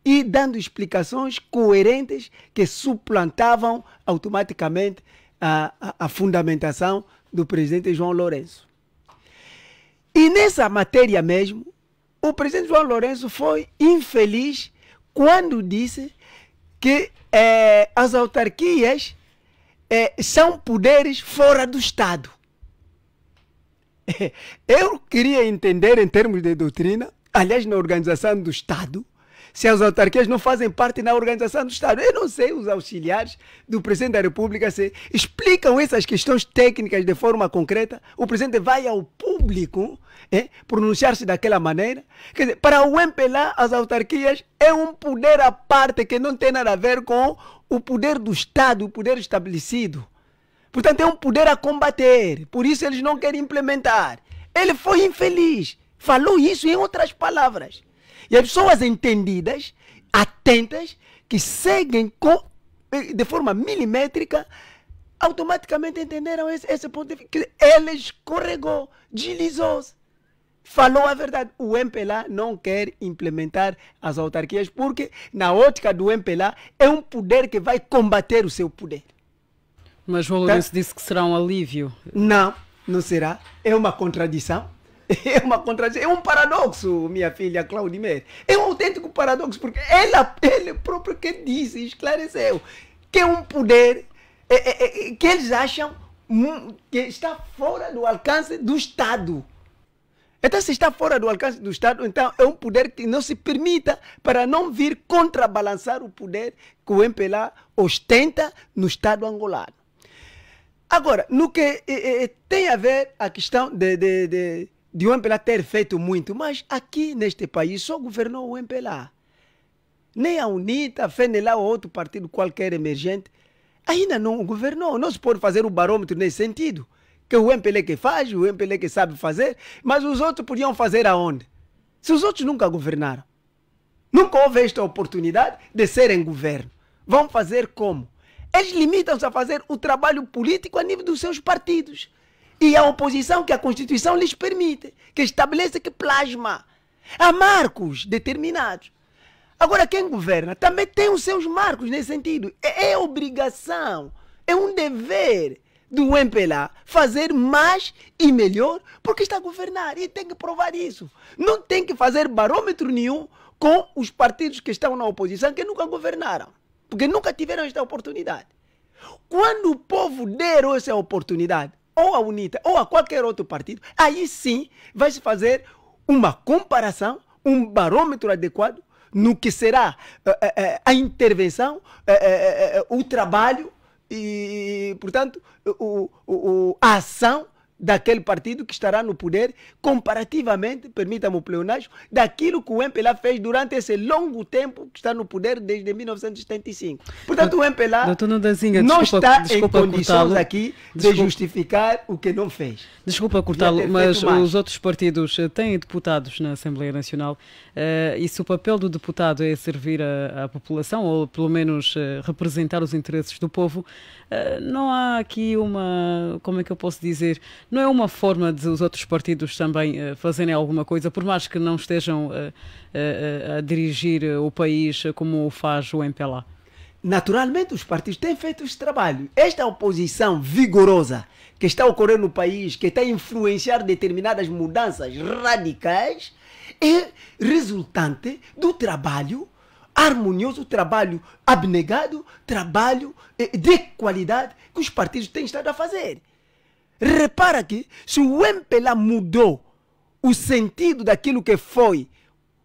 e dando explicações coerentes que suplantavam automaticamente a fundamentação do presidente João Lourenço. E nessa matéria mesmo, o presidente João Lourenço foi infeliz quando disse que as autarquias são poderes fora do Estado. Eu queria entender em termos de doutrina, aliás, na organização do Estado, se as autarquias não fazem parte na organização do Estado. Eu não sei, os auxiliares do Presidente da República se explicam essas questões técnicas de forma concreta. O Presidente vai ao público pronunciar-se daquela maneira. Quer dizer, para o MPLA, as autarquias é um poder à parte que não tem nada a ver com o poder do Estado, o poder estabelecido. Portanto, é um poder a combater. Por isso eles não querem implementar. Ele foi infeliz. Falou isso em outras palavras. E as pessoas entendidas, atentas, que seguem de forma milimétrica, automaticamente entenderam esse ponto de vista. Ele escorregou, deslizou-se. Falou a verdade. O MPLA não quer implementar as autarquias porque, na ótica do MPLA, é um poder que vai combater o seu poder. Mas João Lourenço disse que será um alívio. Não, não será. É uma contradição. É uma contradição, é um paradoxo, minha filha Claudimir. É um autêntico paradoxo, porque ele próprio que disse, esclareceu, que é um poder que eles acham que está fora do alcance do Estado. Então, se está fora do alcance do Estado, então é um poder que não se permita para não vir contrabalançar o poder que o MPLA ostenta no Estado angolano. Agora, no que tem a ver a questão de o MPLA ter feito muito, mas aqui neste país só governou o MPLA. Nem a UNITA, a FENELA ou outro partido qualquer emergente ainda não governou. Não se pode fazer o barômetro nesse sentido. Que o MPLA que faz, o MPLA que sabe fazer, mas os outros podiam fazer aonde? Se os outros nunca governaram. Nunca houve esta oportunidade de serem governo. Vão fazer como? Eles limitam-se a fazer o trabalho político a nível dos seus partidos. E a oposição que a Constituição lhes permite, que estabelece, que plasma. Há marcos determinados. Agora, quem governa também tem os seus marcos nesse sentido. É obrigação, é um dever do MPLA fazer mais e melhor porque está a governar e tem que provar isso. Não tem que fazer barômetro nenhum com os partidos que estão na oposição que nunca governaram, porque nunca tiveram esta oportunidade. Quando o povo der essa oportunidade, ou a UNITA, ou a qualquer outro partido, aí sim vai se fazer uma comparação, um barômetro adequado no que será a intervenção, o trabalho e, portanto, a ação daquele partido que estará no poder comparativamente, permita-me o pleonasmo, daquilo que o MPLA fez durante esse longo tempo que está no poder desde 1975. Portanto, o MPLA não está em condições aqui de justificar o que não fez. Desculpa cortá-lo, mas os outros partidos têm deputados na Assembleia Nacional e se o papel do deputado é servir a população ou pelo menos representar os interesses do povo, não há aqui uma, como é que eu posso dizer, não é uma forma de os outros partidos também fazerem alguma coisa, por mais que não estejam a dirigir o país como o faz o MPLA? Naturalmente, os partidos têm feito esse trabalho. Esta oposição vigorosa que está ocorrendo no país, que está a influenciar determinadas mudanças radicais, é resultante do trabalho harmonioso, trabalho abnegado, trabalho de qualidade que os partidos têm estado a fazer. Repara que se o MPLA mudou o sentido daquilo que foi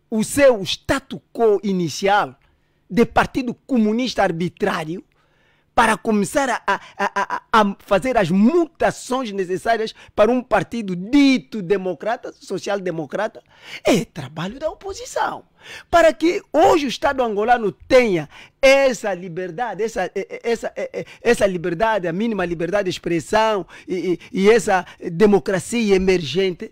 o seu status quo inicial de partido comunista arbitrário para começar a fazer as mutações necessárias para um partido dito democrata, social-democrata, é trabalho da oposição. Para que hoje o Estado angolano tenha essa liberdade, essa liberdade, a mínima liberdade de expressão e essa democracia emergente,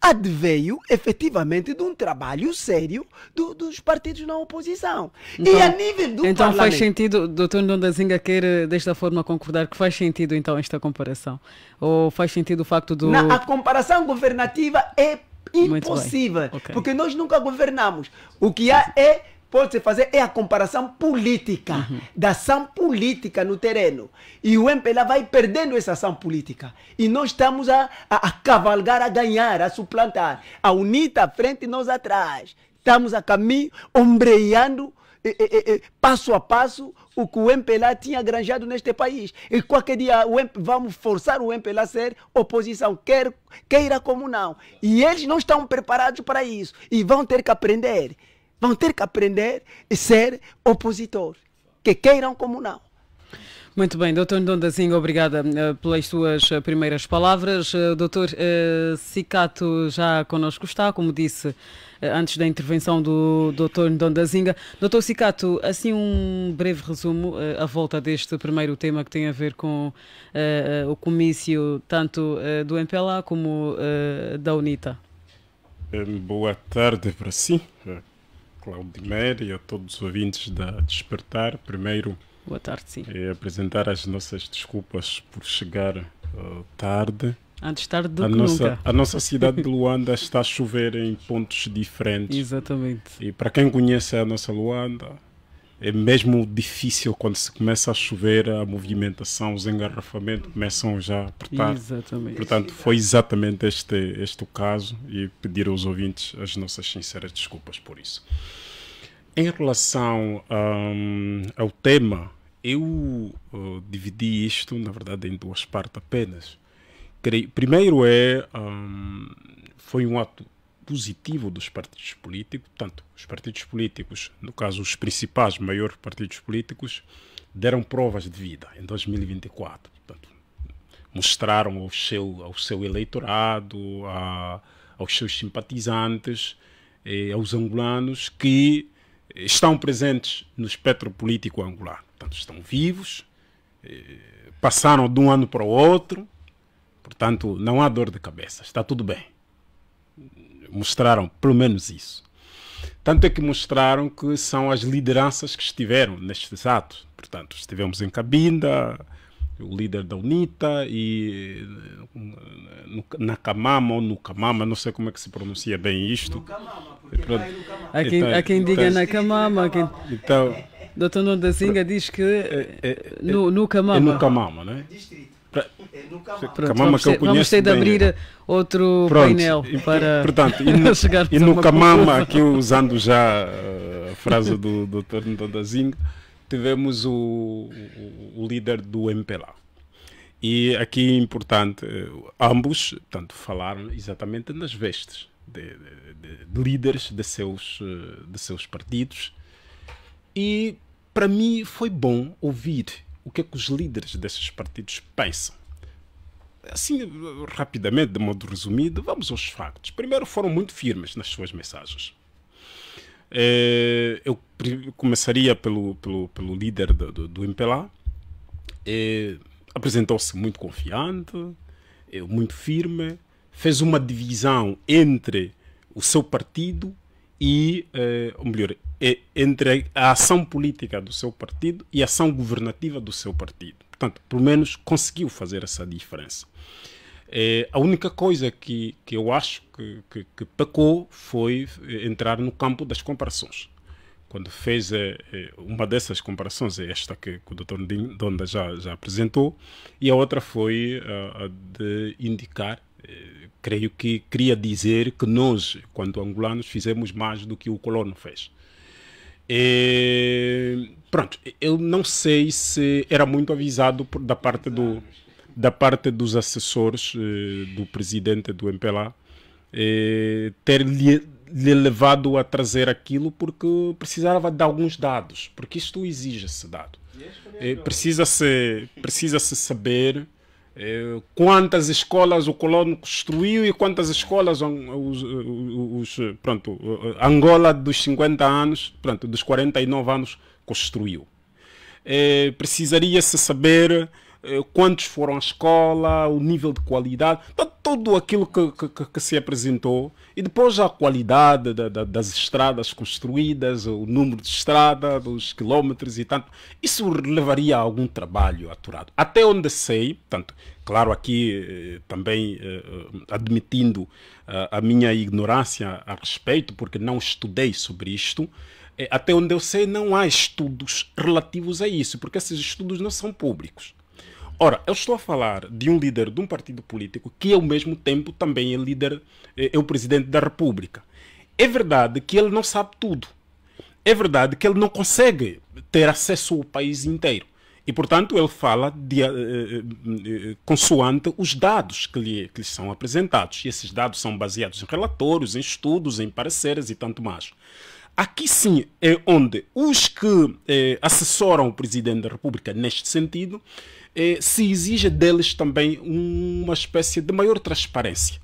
adveio efetivamente de um trabalho sério dos partidos na oposição. Então, e a nível do então parlamento... faz sentido, o Dr. Ndondazinga quer desta forma concordar que faz sentido então esta comparação? Ou faz sentido o facto do... A comparação governativa é impossível, okay, porque nós nunca governamos. O que há pode-se fazer a comparação política, da ação política no terreno. E o MPLA vai perdendo essa ação política. E nós estamos a cavalgar, a ganhar, a suplantar. A UNITA à frente e nós atrás. Estamos a caminho, ombreando passo a passo o que o MPLA tinha granjado neste país. E qualquer dia vamos forçar o MPLA a ser oposição, queira como não. E eles não estão preparados para isso. E vão ter que aprender. Vão ter que aprender a ser opositor, que queiram como não. Muito bem, Dr. Ndondazinga, obrigada pelas suas primeiras palavras. Dr. Cicato já connosco está, como disse antes da intervenção do Dr. Ndondazinga. Dr. Cicato, assim um breve resumo à volta deste primeiro tema que tem a ver com o comício tanto do MPLA como da UNITA. Boa tarde para si, Claudimir, e a todos os ouvintes da Despertar. Primeiro, boa tarde, sim. Apresentar as nossas desculpas por chegar tarde. Antes tarde do que nunca. A nossa cidade de Luanda está a chover em pontos diferentes. Exatamente. E para quem conhece a nossa Luanda, é mesmo difícil quando se começa a chover, a movimentação, os engarrafamentos começam já a apertar. Exatamente. Portanto, foi exatamente este o caso, e pedir aos ouvintes as nossas sinceras desculpas por isso. Em relação ao tema, eu dividi isto, na verdade, em duas partes apenas. Primeiro foi um ato positivo dos partidos políticos, portanto, os partidos políticos, no caso os principais, maiores partidos políticos, deram provas de vida em 2024. Portanto, mostraram ao seu eleitorado, aos seus simpatizantes, aos angolanos, que estão presentes no espectro político angolano. Portanto, estão vivos, passaram de um ano para o outro, portanto, não há dor de cabeça, está tudo bem. Mostraram pelo menos isso. Tanto é que mostraram que são as lideranças que estiveram nestes atos. Portanto, estivemos em Cabinda, o líder da UNITA, e na Camama ou no Camama, não sei como é que se pronuncia bem isto. Há quem diga na Camama. Então, Dr. Ndondazinga diz que no Camama. É no Camama, não é? Pronto, vamos ter de abrir outro painel para chegar e no Camama, aqui usando já a frase do Dr. Ndondazinga, tivemos o líder do MPLA. E aqui é importante, ambos, portanto, falaram exatamente nas vestes de líderes de seus partidos. E para mim foi bom ouvir o que é que os líderes desses partidos pensam. Assim, rapidamente, de modo resumido, vamos aos factos. Primeiro, foram muito firmes nas suas mensagens. Eu começaria pelo líder do MPLA. Apresentou-se muito confiante, muito firme, fez uma divisão entre o seu partido e, ou melhor, entre a ação política do seu partido e a ação governativa do seu partido. Portanto, pelo menos conseguiu fazer essa diferença. A única coisa que eu acho que pecou foi entrar no campo das comparações. Quando fez uma dessas comparações, é esta que o Dr. Ndonda já apresentou, e a outra foi a de indicar, creio que queria dizer que nós, quanto angolanos, fizemos mais do que o colono fez. Pronto, eu não sei se era muito avisado da parte dos assessores do presidente do MPLA ter lhe levado a trazer aquilo, porque precisava de alguns dados, porque isto exige esse dado. Precisa-se saber quantas escolas o colono construiu e quantas escolas Angola dos 50 anos, dos 49 anos construiu. Precisaria-se saber quantos foram à escola, o nível de qualidade, tudo aquilo que se apresentou, e depois a qualidade das estradas construídas, o número de estrada, dos quilómetros e tanto. Isso levaria a algum trabalho aturado. Até onde sei, portanto, claro, aqui também admitindo a minha ignorância a respeito, porque não estudei sobre isto, até onde eu sei não há estudos relativos a isso, porque esses estudos não são públicos. Ora, eu estou a falar de um líder de um partido político que, ao mesmo tempo, também é o presidente da República. É verdade que ele não sabe tudo. é verdade que ele não consegue ter acesso ao país inteiro. E, portanto, ele fala consoante os dados que lhes são apresentados. E esses dados são baseados em relatórios, em estudos, em pareceres e tanto mais. Aqui sim é onde os que assessoram o Presidente da República neste sentido, se exige deles também uma espécie de maior transparência,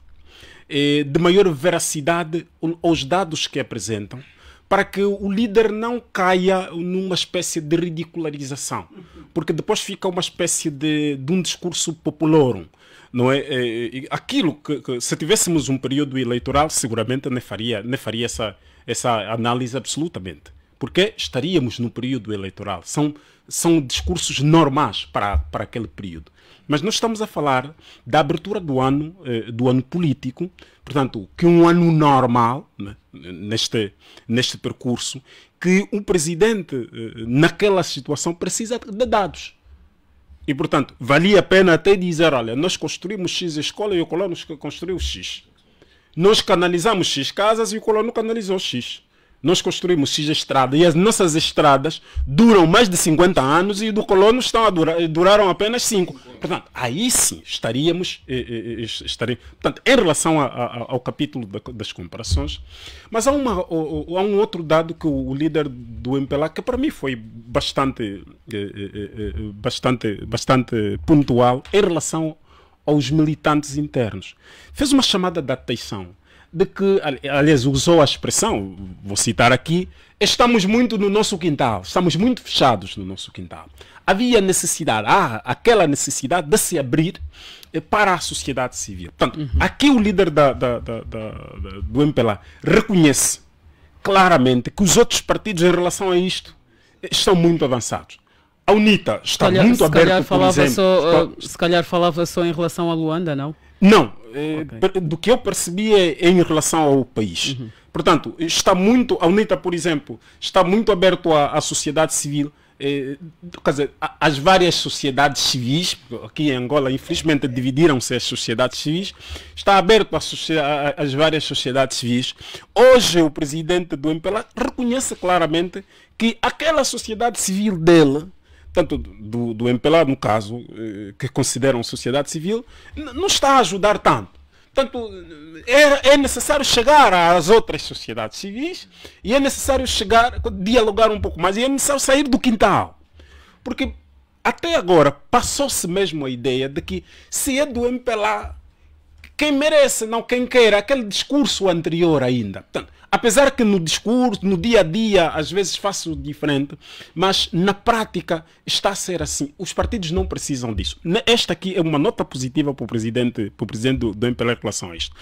de maior veracidade aos dados que apresentam, para que o líder não caia numa espécie de ridicularização, porque depois fica uma espécie de um discurso populorum, não é? Aquilo que se tivéssemos um período eleitoral, seguramente não faria essa análise absolutamente, porque estaríamos no período eleitoral. São discursos normais para aquele período. Mas nós estamos a falar da abertura do ano político, portanto, que um ano normal, né, neste percurso, que o presidente, naquela situação, precisa de dados. E, portanto, valia a pena até dizer, olha, nós construímos X escola e o colono construiu X. Nós canalizamos X casas e o colono canalizou X. Nós construímos X estrada e as nossas estradas duram mais de 50 anos e do colono duraram apenas 5. Portanto, aí sim estaríamos. Portanto, em relação ao capítulo das comparações, mas há um outro dado que o líder do MPLA, que para mim foi bastante pontual em relação aos militantes internos, fez uma chamada de atenção de que, aliás, usou a expressão, vou citar aqui, estamos muito no nosso quintal, estamos muito fechados no nosso quintal. Havia necessidade, aquela necessidade de se abrir para a sociedade civil. Portanto, aqui o líder do MPLA reconhece claramente que os outros partidos em relação a isto estão muito avançados. A UNITA está muito aberta, por exemplo. Se calhar falava só em relação a Luanda, não? Não, do que eu percebi é em relação ao país. Portanto, a UNITA, por exemplo, está muito aberto à sociedade civil, quer dizer, às várias sociedades civis. Aqui em Angola, infelizmente, dividiram-se as sociedades civis. Está aberto às várias sociedades civis. Hoje, o presidente do MPLA reconhece claramente que aquela sociedade civil dele, tanto do MPLA, no caso, que consideram sociedade civil, não está a ajudar tanto. Portanto, é necessário chegar às outras sociedades civis e é necessário dialogar um pouco mais e é necessário sair do quintal. Porque até agora passou-se mesmo a ideia de que se é do MPLA, quem merece, não quem queira, aquele discurso anterior ainda. Portanto, apesar que no discurso, no dia a dia, às vezes faço diferente, mas na prática está a ser assim. Os partidos não precisam disso. Esta aqui é uma nota positiva para o presidente do MPLA em relação a isto.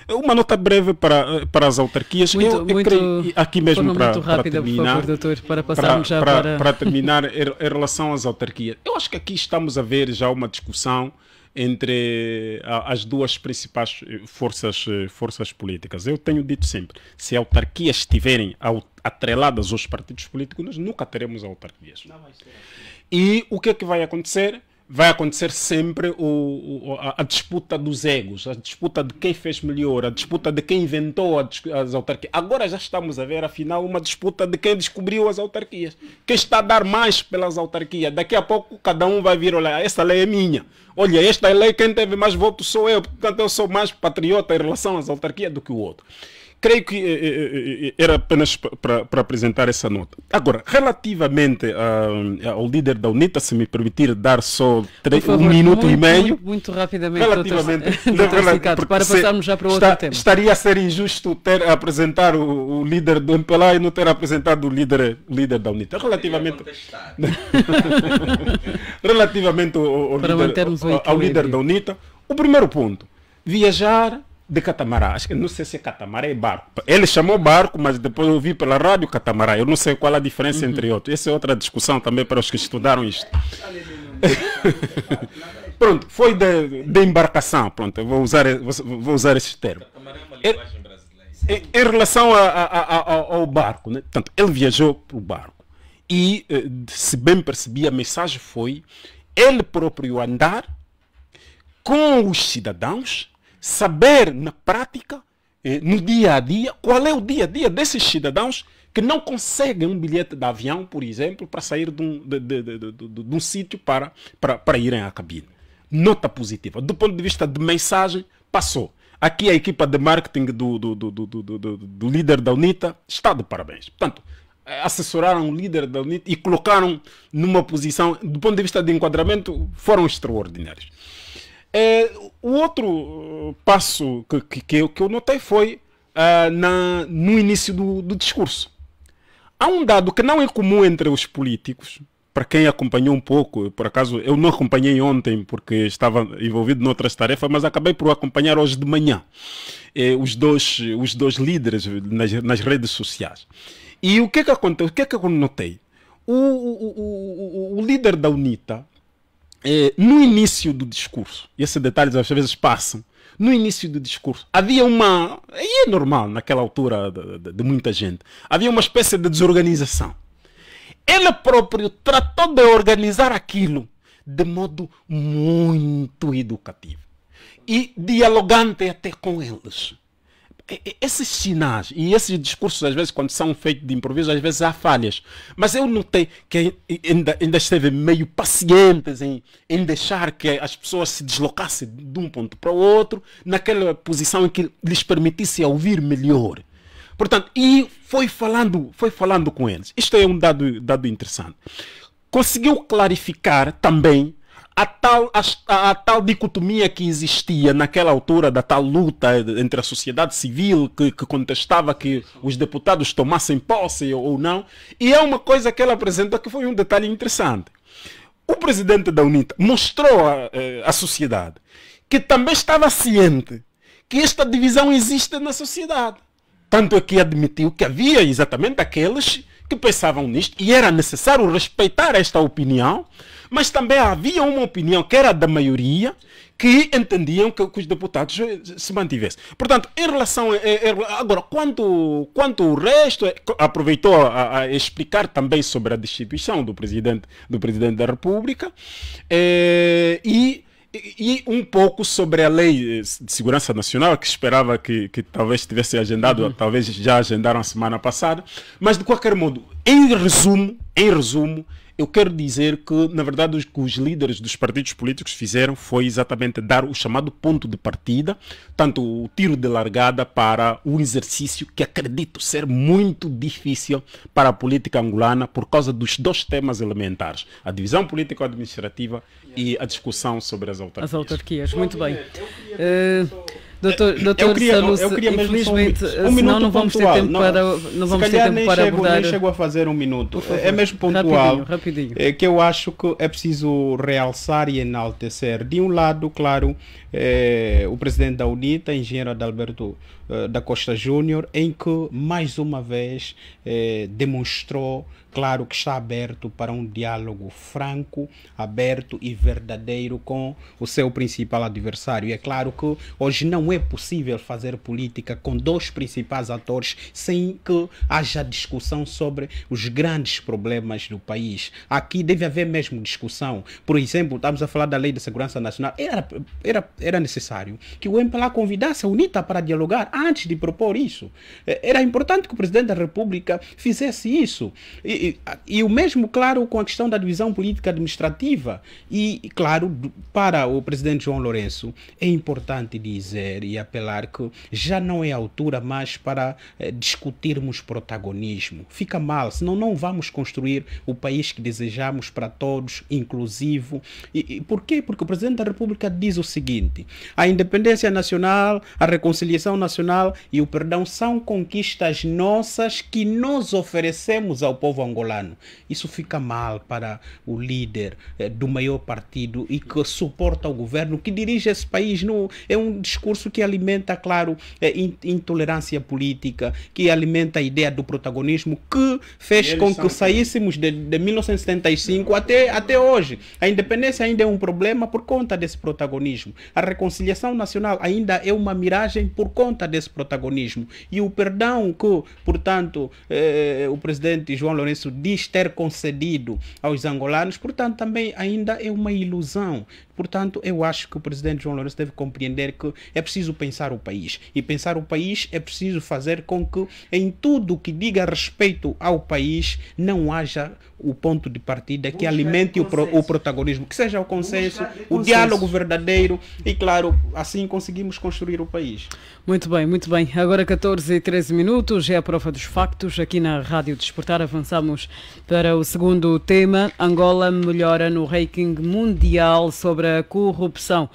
Uma nota breve para as autarquias. Eu creio, aqui mesmo para terminar, por favor, doutor, para passarmos para terminar em relação às autarquias. Eu acho que aqui estamos a ver já uma discussão entre as duas principais forças políticas. Eu tenho dito sempre, se autarquias estiverem atreladas aos partidos políticos, nós nunca teremos autarquias. E o que é que vai acontecer? Vai acontecer sempre a disputa dos egos, a disputa de quem fez melhor, a disputa de quem inventou as autarquias. Agora já estamos a ver, afinal, uma disputa de quem descobriu as autarquias. Quem está a dar mais pelas autarquias. Daqui a pouco cada um vai vir, olha, esta lei é minha. Olha, esta lei, quem teve mais votos sou eu. Portanto, eu sou mais patriota em relação às autarquias do que o outro. Creio que era apenas para apresentar essa nota. Agora, relativamente ao líder da UNITA, se me permitir dar só um minuto e meio. Muito rapidamente, relativamente, para passarmos já para outro tema. Estaria a ser injusto ter apresentar o líder do MPLA e não ter apresentado o líder da UNITA. Relativamente ao líder da UNITA, o primeiro ponto, viajar de catamarã. Acho que não sei se é catamarã é barco. Ele chamou barco, mas depois eu vi pela rádio catamarã. Eu não sei qual a diferença entre outros. Essa é outra discussão também para os que estudaram isto. Pronto, foi de embarcação. Pronto, eu vou usar esse termo. Catamarã é uma linguagem brasileira. Em relação ao barco, né? Portanto, ele viajou para o barco. E, se bem percebi, a mensagem foi ele próprio andar com os cidadãos, saber na prática, no dia a dia, qual é o dia a dia desses cidadãos que não conseguem um bilhete de avião, por exemplo, para sair de um sítio para irem à cabine. Nota positiva. Do ponto de vista de mensagem, passou. Aqui a equipa de marketing do líder da UNITA está de parabéns. Portanto, assessoraram o líder da UNITA e colocaram numa posição, do ponto de vista de enquadramento, foram extraordinários. O outro passo que eu notei foi no início do discurso. Há um dado que não é comum entre os políticos, para quem acompanhou um pouco, por acaso eu não acompanhei ontem porque estava envolvido noutras tarefas, mas acabei por acompanhar hoje de manhã os dois líderes nas redes sociais. E o que é que aconteceu? O que é que eu notei? O líder da UNITA, no início do discurso, e esses detalhes às vezes passam, no início do discurso, havia uma, e é normal naquela altura de muita gente, havia uma espécie de desorganização. Ele próprio tratou de organizar aquilo de modo muito educativo e dialogante até com eles. Esses sinais e esses discursos, às vezes, quando são feitos de improviso, às vezes há falhas. Mas eu notei que ainda esteve meio pacientes em deixar que as pessoas se deslocassem de um ponto para o outro, naquela posição em que lhes permitisse ouvir melhor. Portanto, e foi falando com eles. Isto é um dado interessante. Conseguiu clarificar também a tal dicotomia que existia naquela altura da tal luta entre a sociedade civil que contestava que os deputados tomassem posse ou não. E é uma coisa que ela apresentou que foi um detalhe interessante. O presidente da UNITA mostrou à sociedade que também estava ciente que esta divisão existe na sociedade. Tanto é que admitiu que havia exatamente aqueles que pensavam nisto e era necessário respeitar esta opinião, mas também havia uma opinião que era da maioria que entendiam que os deputados se mantivessem. Portanto, em relação agora, quanto ao resto, aproveitou a explicar também sobre a distribuição do presidente da República e um pouco sobre a Lei de Segurança Nacional, que esperava que talvez tivesse agendado, talvez já agendaram a semana passada, mas de qualquer modo, em resumo, eu quero dizer que, na verdade, o que os líderes dos partidos políticos fizeram foi exatamente dar o chamado ponto de partida, tanto o tiro de largada para um exercício que acredito ser muito difícil para a política angolana por causa dos dois temas elementares, a divisão político-administrativa e a discussão sobre as autarquias. As autarquias, muito bem. Doutor Sanusi, infelizmente, senão não vamos ter tempo para abordar. Nem chego a fazer um minuto. É mesmo pontual. Rapidinho. Que eu acho que é preciso realçar e enaltecer. De um lado, claro, o presidente da UNITA, engenheiro Adalberto da Costa Júnior, em que mais uma vez demonstrou, claro, que está aberto para um diálogo franco, aberto e verdadeiro com o seu principal adversário. E é claro que hoje não é possível fazer política com dois principais atores sem que haja discussão sobre os grandes problemas do país. Aqui deve haver mesmo discussão. Por exemplo, estamos a falar da Lei de Segurança Nacional. Era necessário que o MPLA convidasse a UNITA para dialogar antes de propor isso. Era importante que o presidente da República fizesse isso. E o mesmo, claro, com a questão da divisão política administrativa. E, claro, para o presidente João Lourenço, é importante dizer e apelar que já não é a altura mais para discutirmos protagonismo. Fica mal, senão não vamos construir o país que desejamos para todos, inclusivo. E por quê? Porque o presidente da República diz o seguinte: a independência nacional, a reconciliação nacional e o perdão são conquistas nossas que nós oferecemos ao povo angolano. Isso fica mal para o líder do maior partido e que suporta o governo, que dirige esse país. É um discurso que alimenta, claro, intolerância política, que alimenta a ideia do protagonismo, que fez com que saíssemos de 1975 até hoje. A independência ainda é um problema por conta desse protagonismo. A reconciliação nacional ainda é uma miragem por conta desse protagonismo. E o perdão que, portanto, o presidente João Lourenço diz ter concedido aos angolanos, portanto, também ainda é uma ilusão. Portanto, eu acho que o presidente João Lourenço deve compreender que é preciso pensar o país. E pensar o país é preciso fazer com que em tudo que diga respeito ao país não haja o ponto de partida que alimente o protagonismo, que seja o consenso, o diálogo verdadeiro e, claro, assim conseguimos construir o país. Muito bem, muito bem. Agora 14h13, é a prova dos factos. Aqui na Rádio Desportar avançamos para o segundo tema. Angola melhora no ranking mundial sobre a corrupção.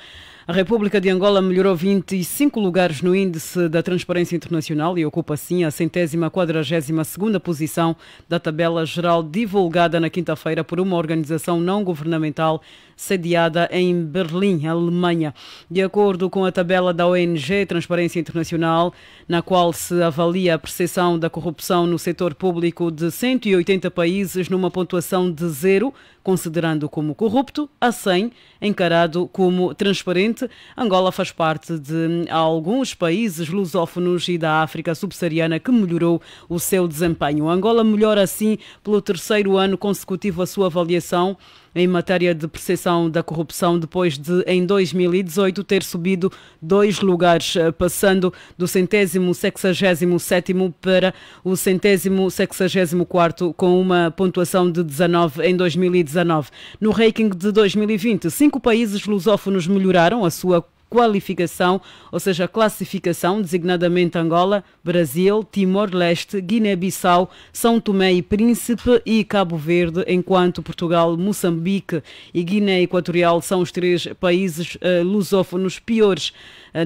A República de Angola melhorou 25 lugares no índice da Transparência Internacional e ocupa assim a 142ª posição da tabela geral divulgada na quinta-feira por uma organização não governamental sediada em Berlim, Alemanha. De acordo com a tabela da ONG Transparência Internacional, na qual se avalia a percepção da corrupção no setor público de 180 países numa pontuação de 0, considerando como corrupto, a 100, encarado como transparente, Angola faz parte de alguns países lusófonos e da África subsaariana que melhorou o seu desempenho. Angola melhora assim pelo terceiro ano consecutivo a sua avaliação em matéria de percepção da corrupção, depois de, em 2018, ter subido 2 lugares, passando do 167º para o 164º, com uma pontuação de 19 em 2019. No ranking de 2020, 5 países lusófonos melhoraram a sua qualificação, ou seja, classificação, designadamente Angola, Brasil, Timor-Leste, Guiné-Bissau, São Tomé e Príncipe e Cabo Verde, enquanto Portugal, Moçambique e Guiné Equatorial são os 3 países lusófonos piores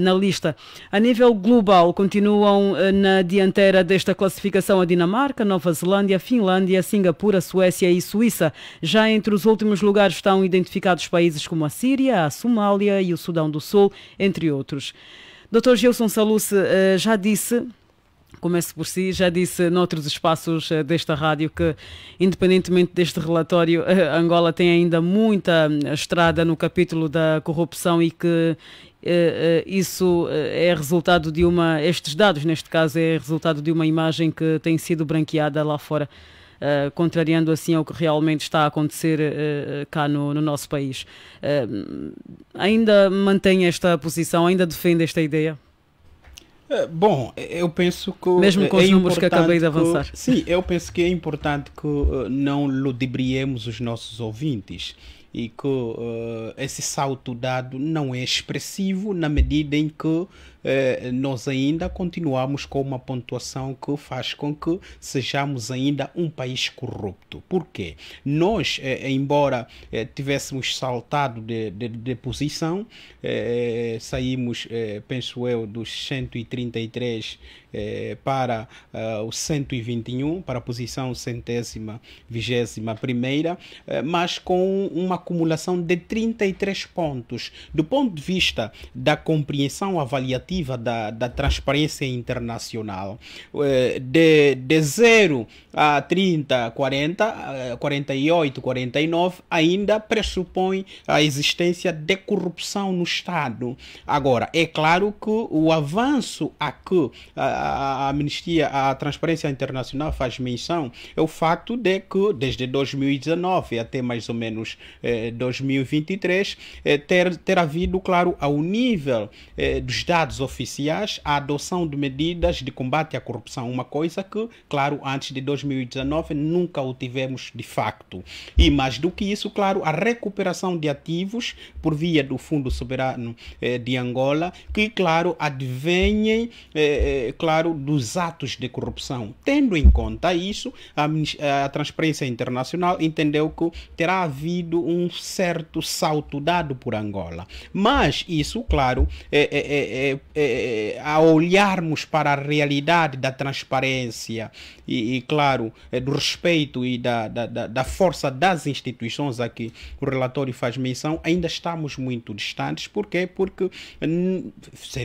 na lista. A nível global, continuam na dianteira desta classificação a Dinamarca, Nova Zelândia, Finlândia, Singapura, Suécia e Suíça. Já entre os últimos lugares estão identificados países como a Síria, a Somália e o Sudão do Sul, entre outros. Dr. Gilson Saluce já disse... Começo por si, já disse noutros espaços desta rádio que, independentemente deste relatório, Angola tem ainda muita estrada no capítulo da corrupção e que isso é resultado de estes dados, neste caso, é resultado de uma imagem que tem sido branqueada lá fora, contrariando assim ao que realmente está a acontecer cá no nosso país. Ainda mantém esta posição, ainda defende esta ideia? Bom, eu penso que... Mesmo com os números que acabei de avançar. Sim, eu penso que é importante que não ludibriemos os nossos ouvintes e que esse salto dado não é expressivo na medida em que nós ainda continuamos com uma pontuação que faz com que sejamos ainda um país corrupto. Por quê? Nós, embora tivéssemos saltado de posição, saímos, penso eu, dos 133 para o 121, para a posição 121ª, mas com uma acumulação de 33 pontos. Do ponto de vista da compreensão avaliativa da transparência internacional, de 0 a 30, 40, 48, 49, ainda pressupõe a existência de corrupção no Estado. Agora, é claro que o avanço a que a Amnistia, a Transparência Internacional faz menção é o facto de que, desde 2019 até mais ou menos 2023, ter havido, claro, ao nível dos dados oficiais, a adoção de medidas de combate à corrupção, uma coisa que, claro, antes de 2019 nunca o tivemos de facto. E mais do que isso, claro, a recuperação de ativos por via do Fundo Soberano de Angola, que, claro, advêm, claro, dos atos de corrupção. Tendo em conta isso, a Transparência Internacional entendeu que terá havido um certo salto dado por Angola. Mas isso, claro, a olharmos para a realidade da transparência e claro, do respeito e da força das instituições a que o relatório faz menção, ainda estamos muito distantes. Por quê? Porque,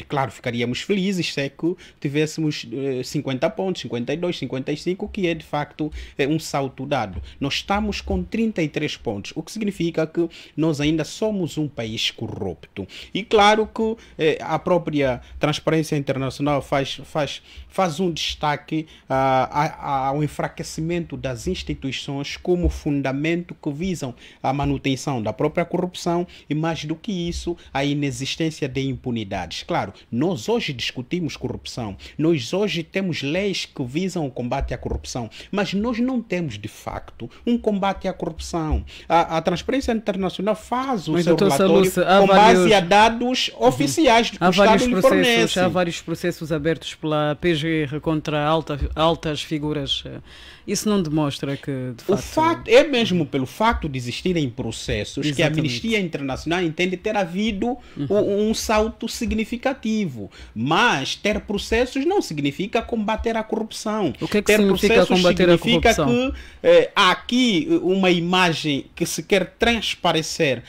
claro, ficaríamos felizes se é que tivéssemos tivéssemos 50 pontos, 52, 55, que é de facto um salto dado. Nós estamos com 33 pontos, o que significa que nós ainda somos um país corrupto. E claro que a própria Transparência Internacional faz um destaque ao enfraquecimento das instituições como fundamento que visam a manutenção da própria corrupção e, mais do que isso, a inexistência de impunidades. Claro, nós hoje discutimos corrupção, nós hoje temos leis que visam o combate à corrupção, mas nós não temos, de facto, um combate à corrupção. A Transparência Internacional faz o seu relatório com base a dados oficiais que o Estado lhe fornece. Há vários processos abertos pela PGR contra altas figuras. Isso não demonstra que, de facto... É mesmo pelo facto de existirem processos que a Amnistia Internacional entende ter havido um salto significativo. Mas ter processos não significa combater a corrupção. O que é que significa combater a corrupção? Que há aqui uma imagem que se quer transparecer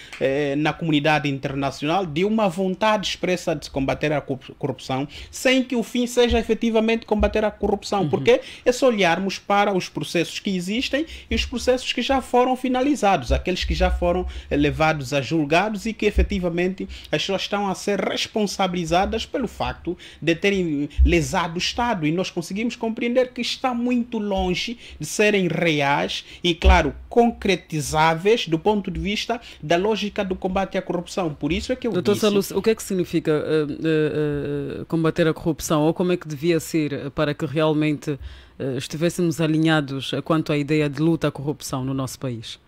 na comunidade internacional de uma vontade expressa de se combater a corrupção, sem que o fim seja efetivamente combater a corrupção. Porque é só olharmos para os processos que existem e os processos que já foram finalizados, aqueles que já foram levados a julgados e que efetivamente as pessoas estão a ser responsabilizadas pelo facto de terem lesado o Estado, e nós conseguimos compreender que está muito longe de serem reais e, claro, concretizáveis do ponto de vista da lógica do combate à corrupção. Por isso é que eu Doutor disse... Salus, o que é que significa combater a corrupção, ou como é que devia ser para que realmente estivéssemos alinhados quanto à ideia de luta à corrupção no nosso país?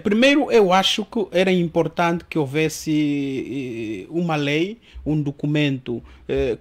Primeiro, eu acho que era importante que houvesse uma lei, um documento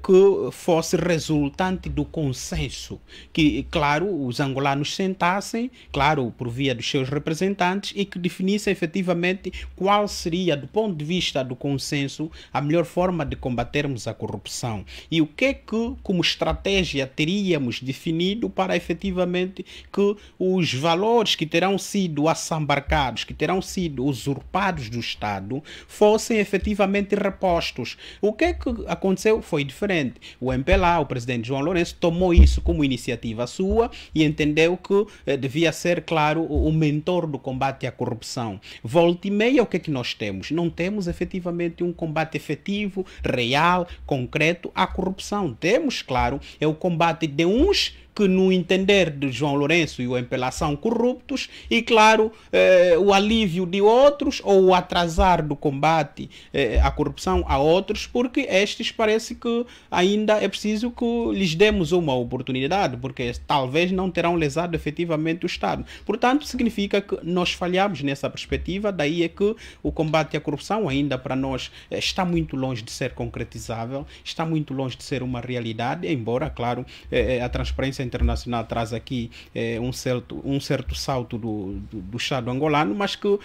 que fosse resultante do consenso, que, claro, os angolanos sentassem, claro, por via dos seus representantes, e que definissem efetivamente qual seria, do ponto de vista do consenso, a melhor forma de combatermos a corrupção. E o que é que, como estratégia, teríamos definido para efetivamente que os valores que terão sido assambarcados, que terão sido usurpados do Estado, fossem efetivamente repostos. O que é que aconteceu foi diferente. O MPLA, o presidente João Lourenço, tomou isso como iniciativa sua e entendeu que devia ser, claro, o mentor do combate à corrupção. Volta e meia, o que é que nós temos? Não temos efetivamente um combate efetivo, real, concreto à corrupção. Temos, claro, é o combate de uns que, no entender de João Lourenço e o MPLA, são corruptos, e, claro, o alívio de outros ou o atrasar do combate à corrupção a outros, porque estes parece que ainda é preciso que lhes demos uma oportunidade, porque talvez não terão lesado efetivamente o Estado. Portanto, significa que nós falhamos nessa perspectiva, daí é que o combate à corrupção ainda para nós está muito longe de ser concretizável, está muito longe de ser uma realidade, embora, claro, a Transparência Internacional traz aqui um certo salto do Estado angolano, mas que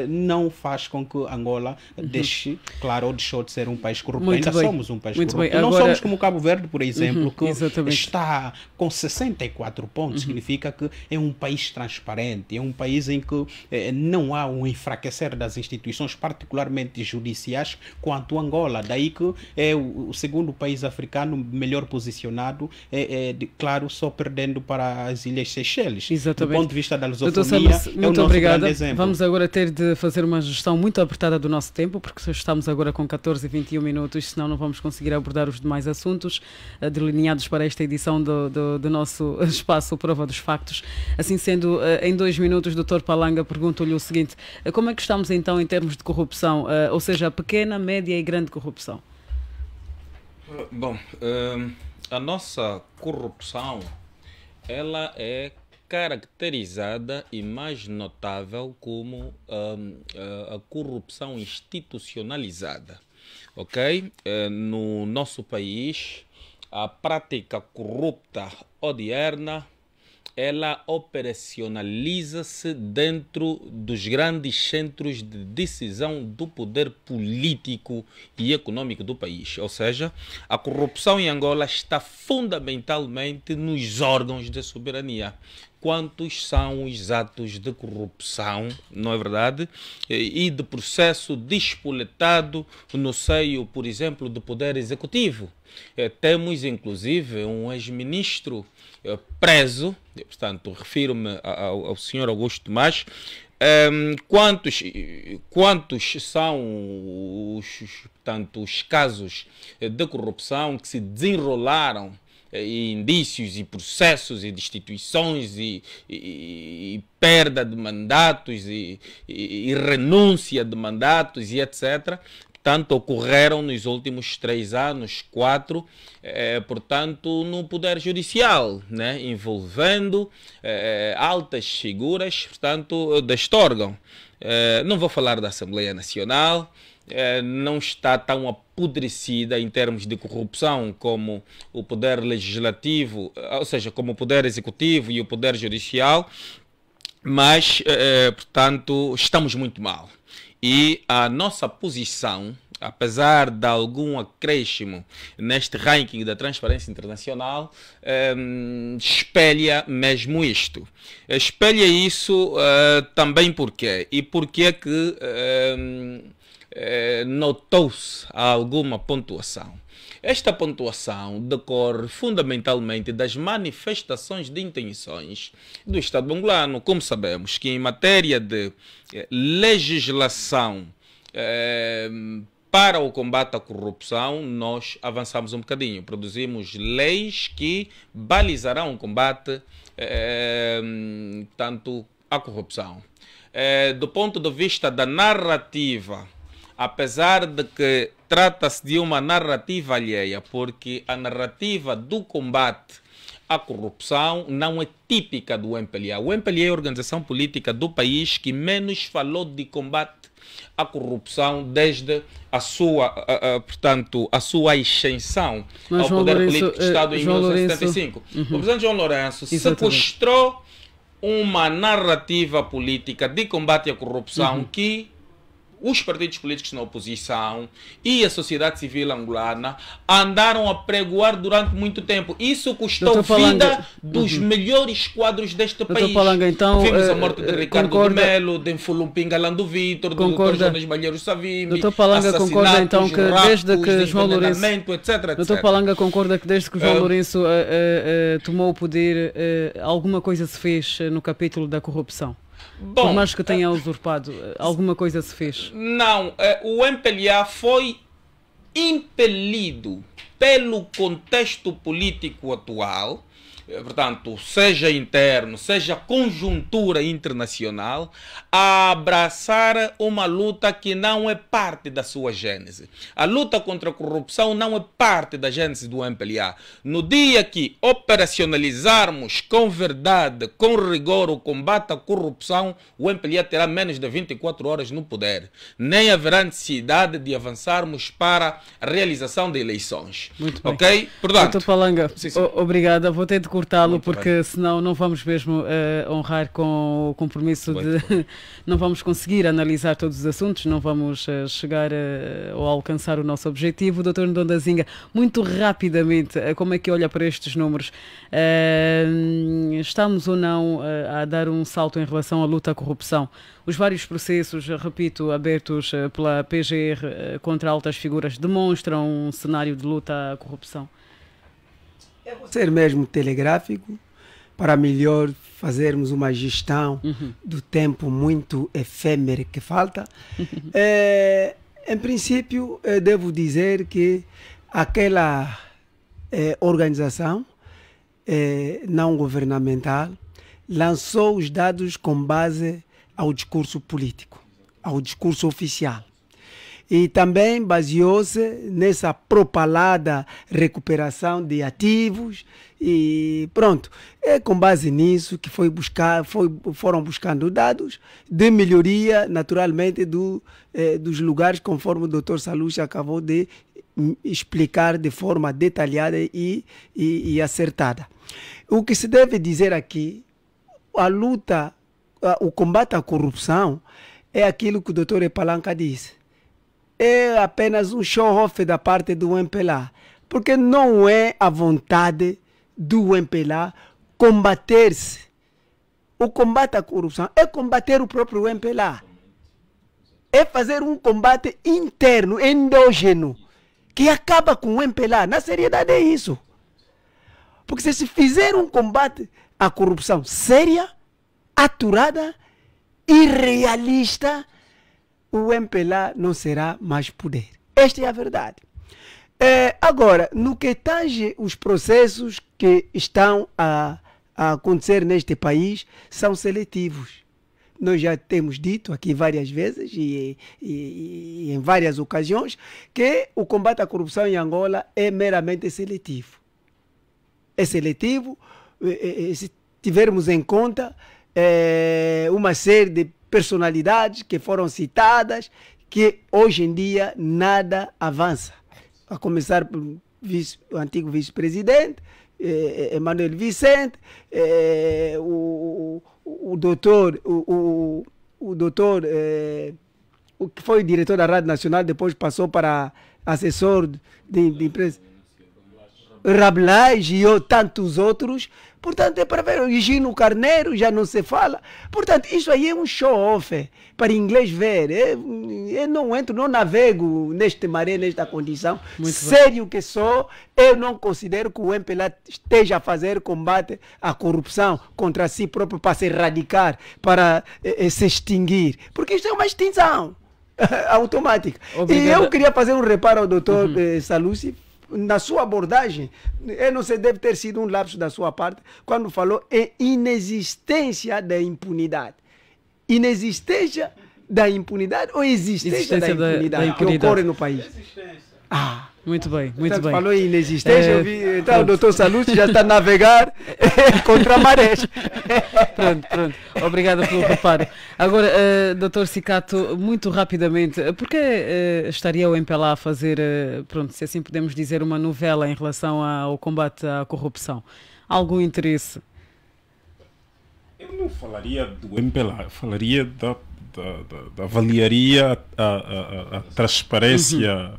não faz com que Angola deixe, claro, ou deixou de ser um país corrupto. Ainda somos um país corrupto. Não somos como Cabo Verde, por exemplo, que está com 64 pontos. Significa que é um país transparente, é um país em que não há um enfraquecer das instituições, particularmente judiciais, quanto Angola. Daí que é o segundo país africano melhor posicionado, claro, só perdendo para as Ilhas Seychelles. Exatamente. Do ponto de vista da lusofonia, muito obrigada. Vamos agora ter de fazer uma gestão muito apertada do nosso tempo, porque estamos agora com 14 e 21 minutos, senão não vamos conseguir abordar os demais assuntos delineados para esta edição do nosso espaço Prova dos Factos. Assim sendo, em 2 minutos, Dr. Palanga, pergunto-lhe o seguinte: como é que estamos então em termos de corrupção, ou seja, pequena, média e grande corrupção? Bom, a nossa corrupção, ela é caracterizada e mais notável como a corrupção institucionalizada, ok? No nosso país, a prática corrupta odierna, ela operacionaliza-se dentro dos grandes centros de decisão do poder político e econômico do país. Ou seja, a corrupção em Angola está fundamentalmente nos órgãos de soberania. quantos são os atos de corrupção, não é verdade? E de processo despoletado no seio, por exemplo, do Poder Executivo. Temos, inclusive, um ex-ministro preso, portanto, refiro-me ao senhor Augusto Tomás. Quantos são os casos de corrupção que se desenrolaram, indícios e processos e destituições e perda de mandatos e renúncia de mandatos e etc., portanto, ocorreram nos últimos 3 anos, 4, portanto, no Poder Judicial, né, envolvendo altas figuras, portanto, deste órgão. Não vou falar da Assembleia Nacional, não está tão apodrecida em termos de corrupção como o Poder Legislativo, ou seja, como o Poder Executivo e o Poder Judicial, mas, portanto, estamos muito mal. E a nossa posição, apesar de algum acréscimo neste ranking da Transparência Internacional, espelha mesmo isto. Espelha isso também porquê? E porquê que notou-se alguma pontuação? Esta pontuação decorre fundamentalmente das manifestações de intenções do Estado angolano. Como sabemos que em matéria de legislação para o combate à corrupção, nós avançamos um bocadinho. Produzimos leis que balizarão o combate tanto à corrupção. Do ponto de vista da narrativa, apesar de que trata-se de uma narrativa alheia, porque a narrativa do combate à corrupção não é típica do MPLA. O MPLA é a organização política do país que menos falou de combate à corrupção desde a sua, portanto, a sua ascensão ao poder político do Estado em 1975. O presidente João Lourenço sequestrou uma narrativa política de combate à corrupção que os partidos políticos na oposição e a sociedade civil angolana andaram a pregoar durante muito tempo. Isso custou vida dos melhores quadros deste país. Palanga, então, vimos a morte de Ricardo de Melo, de Mfulumpinga Lando Vitor, do Dr. Jonas Malheiro Savimbi, Dr. Palanga concorda então que desde que João Lourenço, etc. Dr. Palanga concorda que desde que João Lourenço tomou o poder, alguma coisa se fez no capítulo da corrupção? Bom, por mais que tenha usurpado, alguma coisa se fez? Não, o MPLA foi impelido pelo contexto político atual, portanto, seja interno, seja conjuntura internacional, a abraçar uma luta que não é parte da sua gênese. A luta contra a corrupção não é parte da gênese do MPLA. No dia que operacionalizarmos com verdade, com rigor, o combate à corrupção, o MPLA terá menos de 24 horas no poder. Nem haverá necessidade de avançarmos para a realização de eleições. Muito bem. Ok? Portanto, Dr. Palanga, sim. Obrigada. Vou ter de cortá-lo, Muito porque bem. senão não vamos mesmo honrar com o compromisso de... Não vamos conseguir analisar todos os assuntos, não vamos chegar ou alcançar o nosso objetivo. Dr. Ndondazinga, muito rapidamente, como é que olha para estes números? Estamos ou não a dar um salto em relação à luta à corrupção? Os vários processos, repito, abertos pela PGR contra altas figuras demonstram um cenário de luta à corrupção? Vou ser mesmo telegráfico para melhor fazermos uma gestão do tempo muito efêmero que falta. Em princípio, devo dizer que aquela organização não governamental lançou os dados com base ao discurso político, ao discurso oficial. E também baseou-se nessa propalada recuperação de ativos e pronto. É com base nisso que foram buscando dados de melhoria, naturalmente, dos lugares, conforme o Dr. Salucha acabou de explicar de forma detalhada e acertada. O que se deve dizer aqui, a luta, o combate à corrupção é aquilo que o Dr. Palanca disse. É apenas um show-off da parte do MPLA, porque não é a vontade do MPLA combater-se o combate à corrupção é combater o próprio MPLA. É fazer um combate interno, endógeno, que acaba com o MPLA. Na seriedade é isso. Porque se fizer um combate à corrupção séria, aturada, irrealista, o MPLA não será mais poder. Esta é a verdade. Agora, no que tange os processos que estão a acontecer neste país, são seletivos. Nós já temos dito aqui várias vezes e em várias ocasiões que o combate à corrupção em Angola é meramente seletivo. É seletivo se tivermos em conta uma série de personalidades que foram citadas, que hoje em dia nada avança. A começar pelo o antigo vice-presidente, Emanuel Vicente, o doutor, o que foi diretor da Rádio Nacional, depois passou para assessor de imprensa, Rablage e tantos outros. Portanto, é para ver, o Gino Carneiro já não se fala. Portanto, isso aí é um show-off para inglês ver. Eu não entro, não navego neste maré, nesta condição. Muito sério bem. Que sou, eu não considero que o MPLA esteja a fazer combate à corrupção contra si próprio para se erradicar, para se extinguir. Porque isto é uma extinção automática. Obrigado. E eu queria fazer um reparo ao doutor Salusi, na sua abordagem. Eu não sei, deve ter sido um lapso da sua parte, quando falou em inexistência da impunidade. Inexistência da impunidade ou existência da impunidade que ocorre no país? Muito bem, muito Portanto, bem. Falou em inexistência, eu vi, então o doutor Salucci já está a navegar contra marés. Pronto. Obrigada pelo reparo. Agora, doutor Cicato, muito rapidamente, por que estaria o MPLA a fazer, se assim podemos dizer, uma novela em relação ao combate à corrupção? Algum interesse? Eu não falaria do MPLA, eu falaria avaliaria a transparência,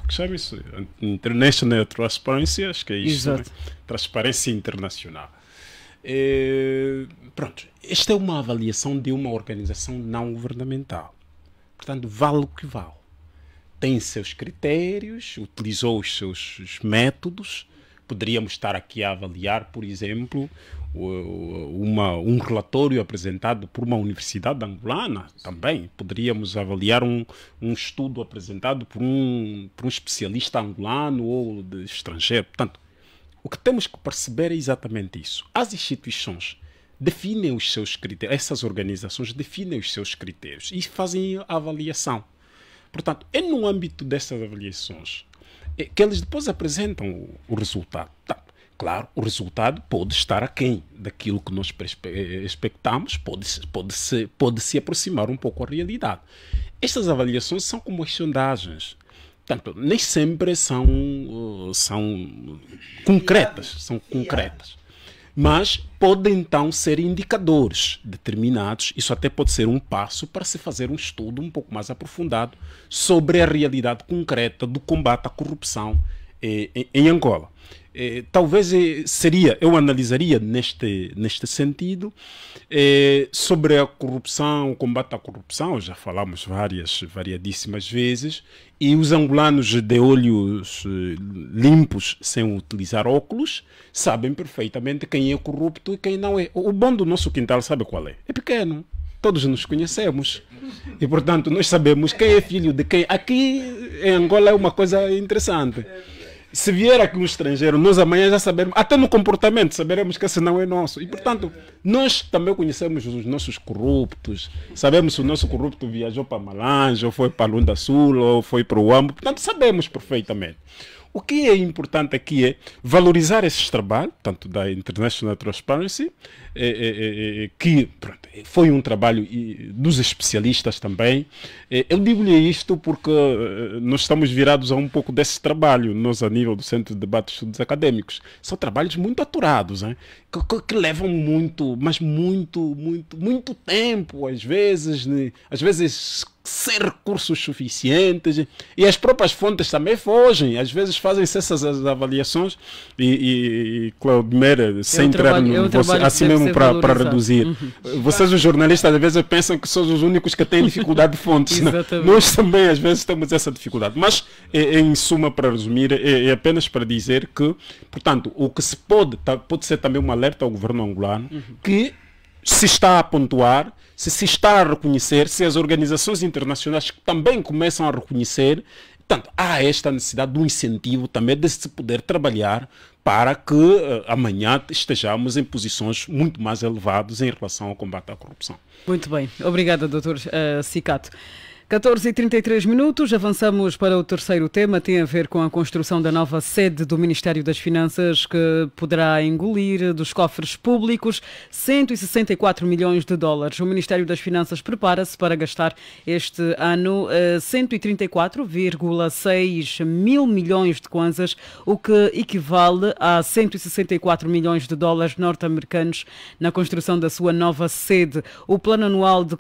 que chama isso? International Transparency, acho que é isso, né? Transparência internacional. Pronto, esta é uma avaliação de uma organização não governamental. Portanto, vale o que vale. Tem seus critérios, utilizou os seus métodos. Poderíamos estar aqui a avaliar, por exemplo, um relatório apresentado por uma universidade angolana. Também poderíamos avaliar um estudo apresentado por um especialista angolano ou de estrangeiro. Portanto, o que temos que perceber é exatamente isso. As instituições definem os seus critérios, essas organizações definem os seus critérios e fazem a avaliação. Portanto, é no âmbito dessas avaliações que eles depois apresentam o resultado. Tá. Claro, o resultado pode estar aquém daquilo que nós expectamos, pode se aproximar um pouco da realidade. Estas avaliações são como as sondagens. Portanto, nem sempre são concretas, mas podem então ser indicadores determinados. Isso até pode ser um passo para se fazer um estudo um pouco mais aprofundado sobre a realidade concreta do combate à corrupção em Angola. Talvez eu analisaria neste sentido sobre a corrupção, o combate à corrupção. Já falamos variadíssimas vezes, e os angolanos de olhos limpos, sem utilizar óculos, sabem perfeitamente quem é corrupto e quem não é. O bom do nosso quintal, sabe qual é? É pequeno. Todos nos conhecemos. E, portanto, nós sabemos quem é filho de quem. Aqui em Angola é uma coisa interessante. Se vier aqui um estrangeiro, nós amanhã já saberemos, até no comportamento, saberemos que esse não é nosso. E, portanto, nós também conhecemos os nossos corruptos. Sabemos se o nosso corrupto viajou para Malange, ou foi para Lunda Sul, ou foi para o Ambo. Portanto, sabemos perfeitamente. O que é importante aqui é valorizar esses trabalhos, tanto da International Transparency, que pronto, foi um trabalho dos especialistas também. Eu digo-lhe isto porque nós estamos virados a um pouco desse trabalho, nós a nível do Centro de Debate de Estudos Acadêmicos. São trabalhos muito aturados, hein? Que levam muito, mas muito tempo, às vezes sem recursos suficientes, e as próprias fontes também fogem, às vezes fazem-se essas avaliações e Claudio Meira, sem entrar assim mesmo para reduzir. Vocês, os jornalistas, às vezes pensam que são os únicos que têm dificuldade de fontes. Nós também às vezes temos essa dificuldade, mas em suma, para resumir, é apenas para dizer que, portanto, o que se pode ser também um alerta ao governo angolano, que se está a pontuar, se está a reconhecer, se as organizações internacionais também começam a reconhecer, portanto, há esta necessidade de um incentivo também de se poder trabalhar para que amanhã estejamos em posições muito mais elevadas em relação ao combate à corrupção. Muito bem. Obrigada, Dr. Cicato. 14h33, avançamos para o terceiro tema, tem a ver com a construção da nova sede do Ministério das Finanças, que poderá engolir dos cofres públicos 164 milhões de dólares. O Ministério das Finanças prepara-se para gastar este ano 134,6 mil milhões de kwanzas, o que equivale a 164 milhões de dólares norte-americanos na construção da sua nova sede. O plano anual de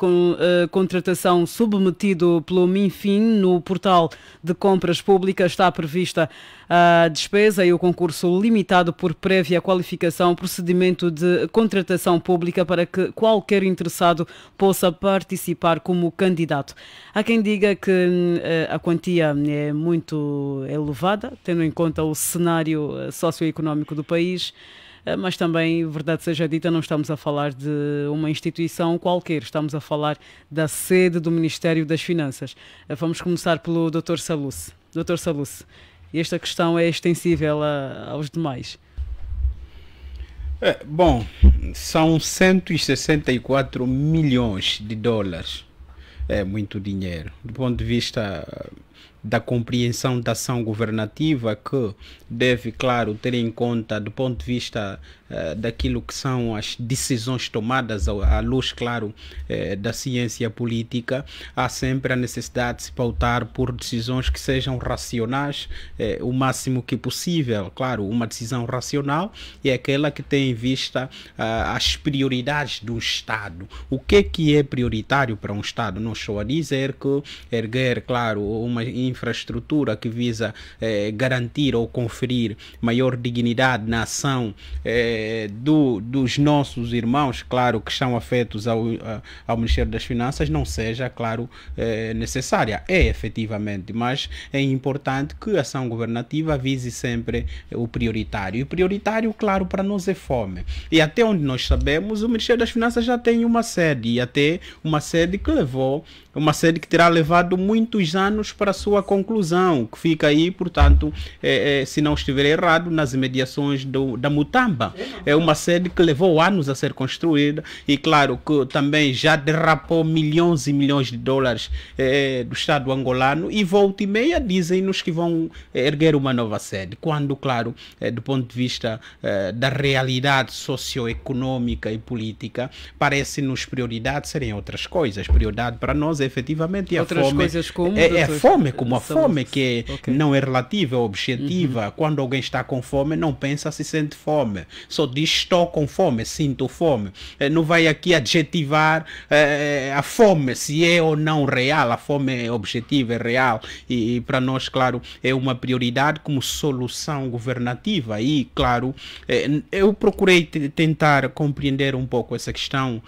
contratação submetido pelo MinFin no portal de compras públicas está prevista a despesa e o concurso limitado por prévia qualificação, procedimento de contratação pública para que qualquer interessado possa participar como candidato. Há quem diga que a quantia é muito elevada, tendo em conta o cenário socioeconómico do país. Mas também, verdade seja dita, não estamos a falar de uma instituição qualquer, estamos a falar da sede do Ministério das Finanças. Vamos começar pelo Dr. Saluce. Dr. Saluce, esta questão é extensível aos demais. Bom, são 164 milhões de dólares. É muito dinheiro. Do ponto de vista da compreensão da ação governativa, que deve, claro, ter em conta do ponto de vista daquilo que são as decisões tomadas à luz, claro, da ciência política, há sempre a necessidade de se pautar por decisões que sejam racionais o máximo que possível. Claro, uma decisão racional é aquela que tem em vista as prioridades do Estado. O que é prioritário para um Estado? Não estou a dizer que erguer, claro, uma infraestrutura que visa garantir ou conferir maior dignidade na ação dos nossos irmãos, claro, que estão afetos ao Ministério das Finanças, não seja, claro, necessária. É efetivamente, mas é importante que a ação governativa vise sempre o prioritário. E o prioritário, claro, para nós é fome. E até onde nós sabemos, o Ministério das Finanças já tem uma sede, e até uma sede que terá levado muitos anos para a sua conclusão, que fica aí, portanto, se não estiver errado, nas imediações da Mutamba. É uma sede que levou anos a ser construída e, claro, que também já derrapou milhões e milhões de dólares do Estado angolano, e volta e meia dizem-nos que vão erguer uma nova sede, quando, claro, do ponto de vista da realidade socioeconômica e política, parece-nos prioridade serem outras coisas. Prioridade para nós é efetivamente a outras fome. Coisas como, A fome que não é relativa, é objetiva. Quando alguém está com fome, não pensa se sente fome, só diz estou com fome, sinto fome. Não vai aqui adjetivar a fome, se é ou não real. A fome é objetiva, é real, e para nós, claro, é uma prioridade como solução governativa. E, claro, eu procurei tentar compreender um pouco essa questão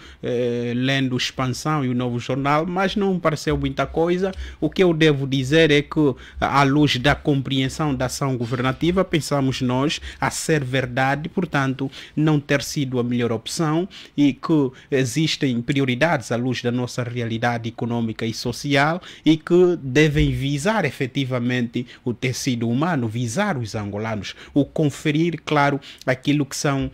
lendo Expansão e o Novo Jornal, mas não me pareceu muita coisa. O que eu devo dizer é que, à luz da compreensão da ação governativa, pensamos nós a ser verdade, portanto, não ter sido a melhor opção, e que existem prioridades à luz da nossa realidade econômica e social, e que devem visar efetivamente o tecido humano, visar os angolanos, o conferir, claro, aquilo que são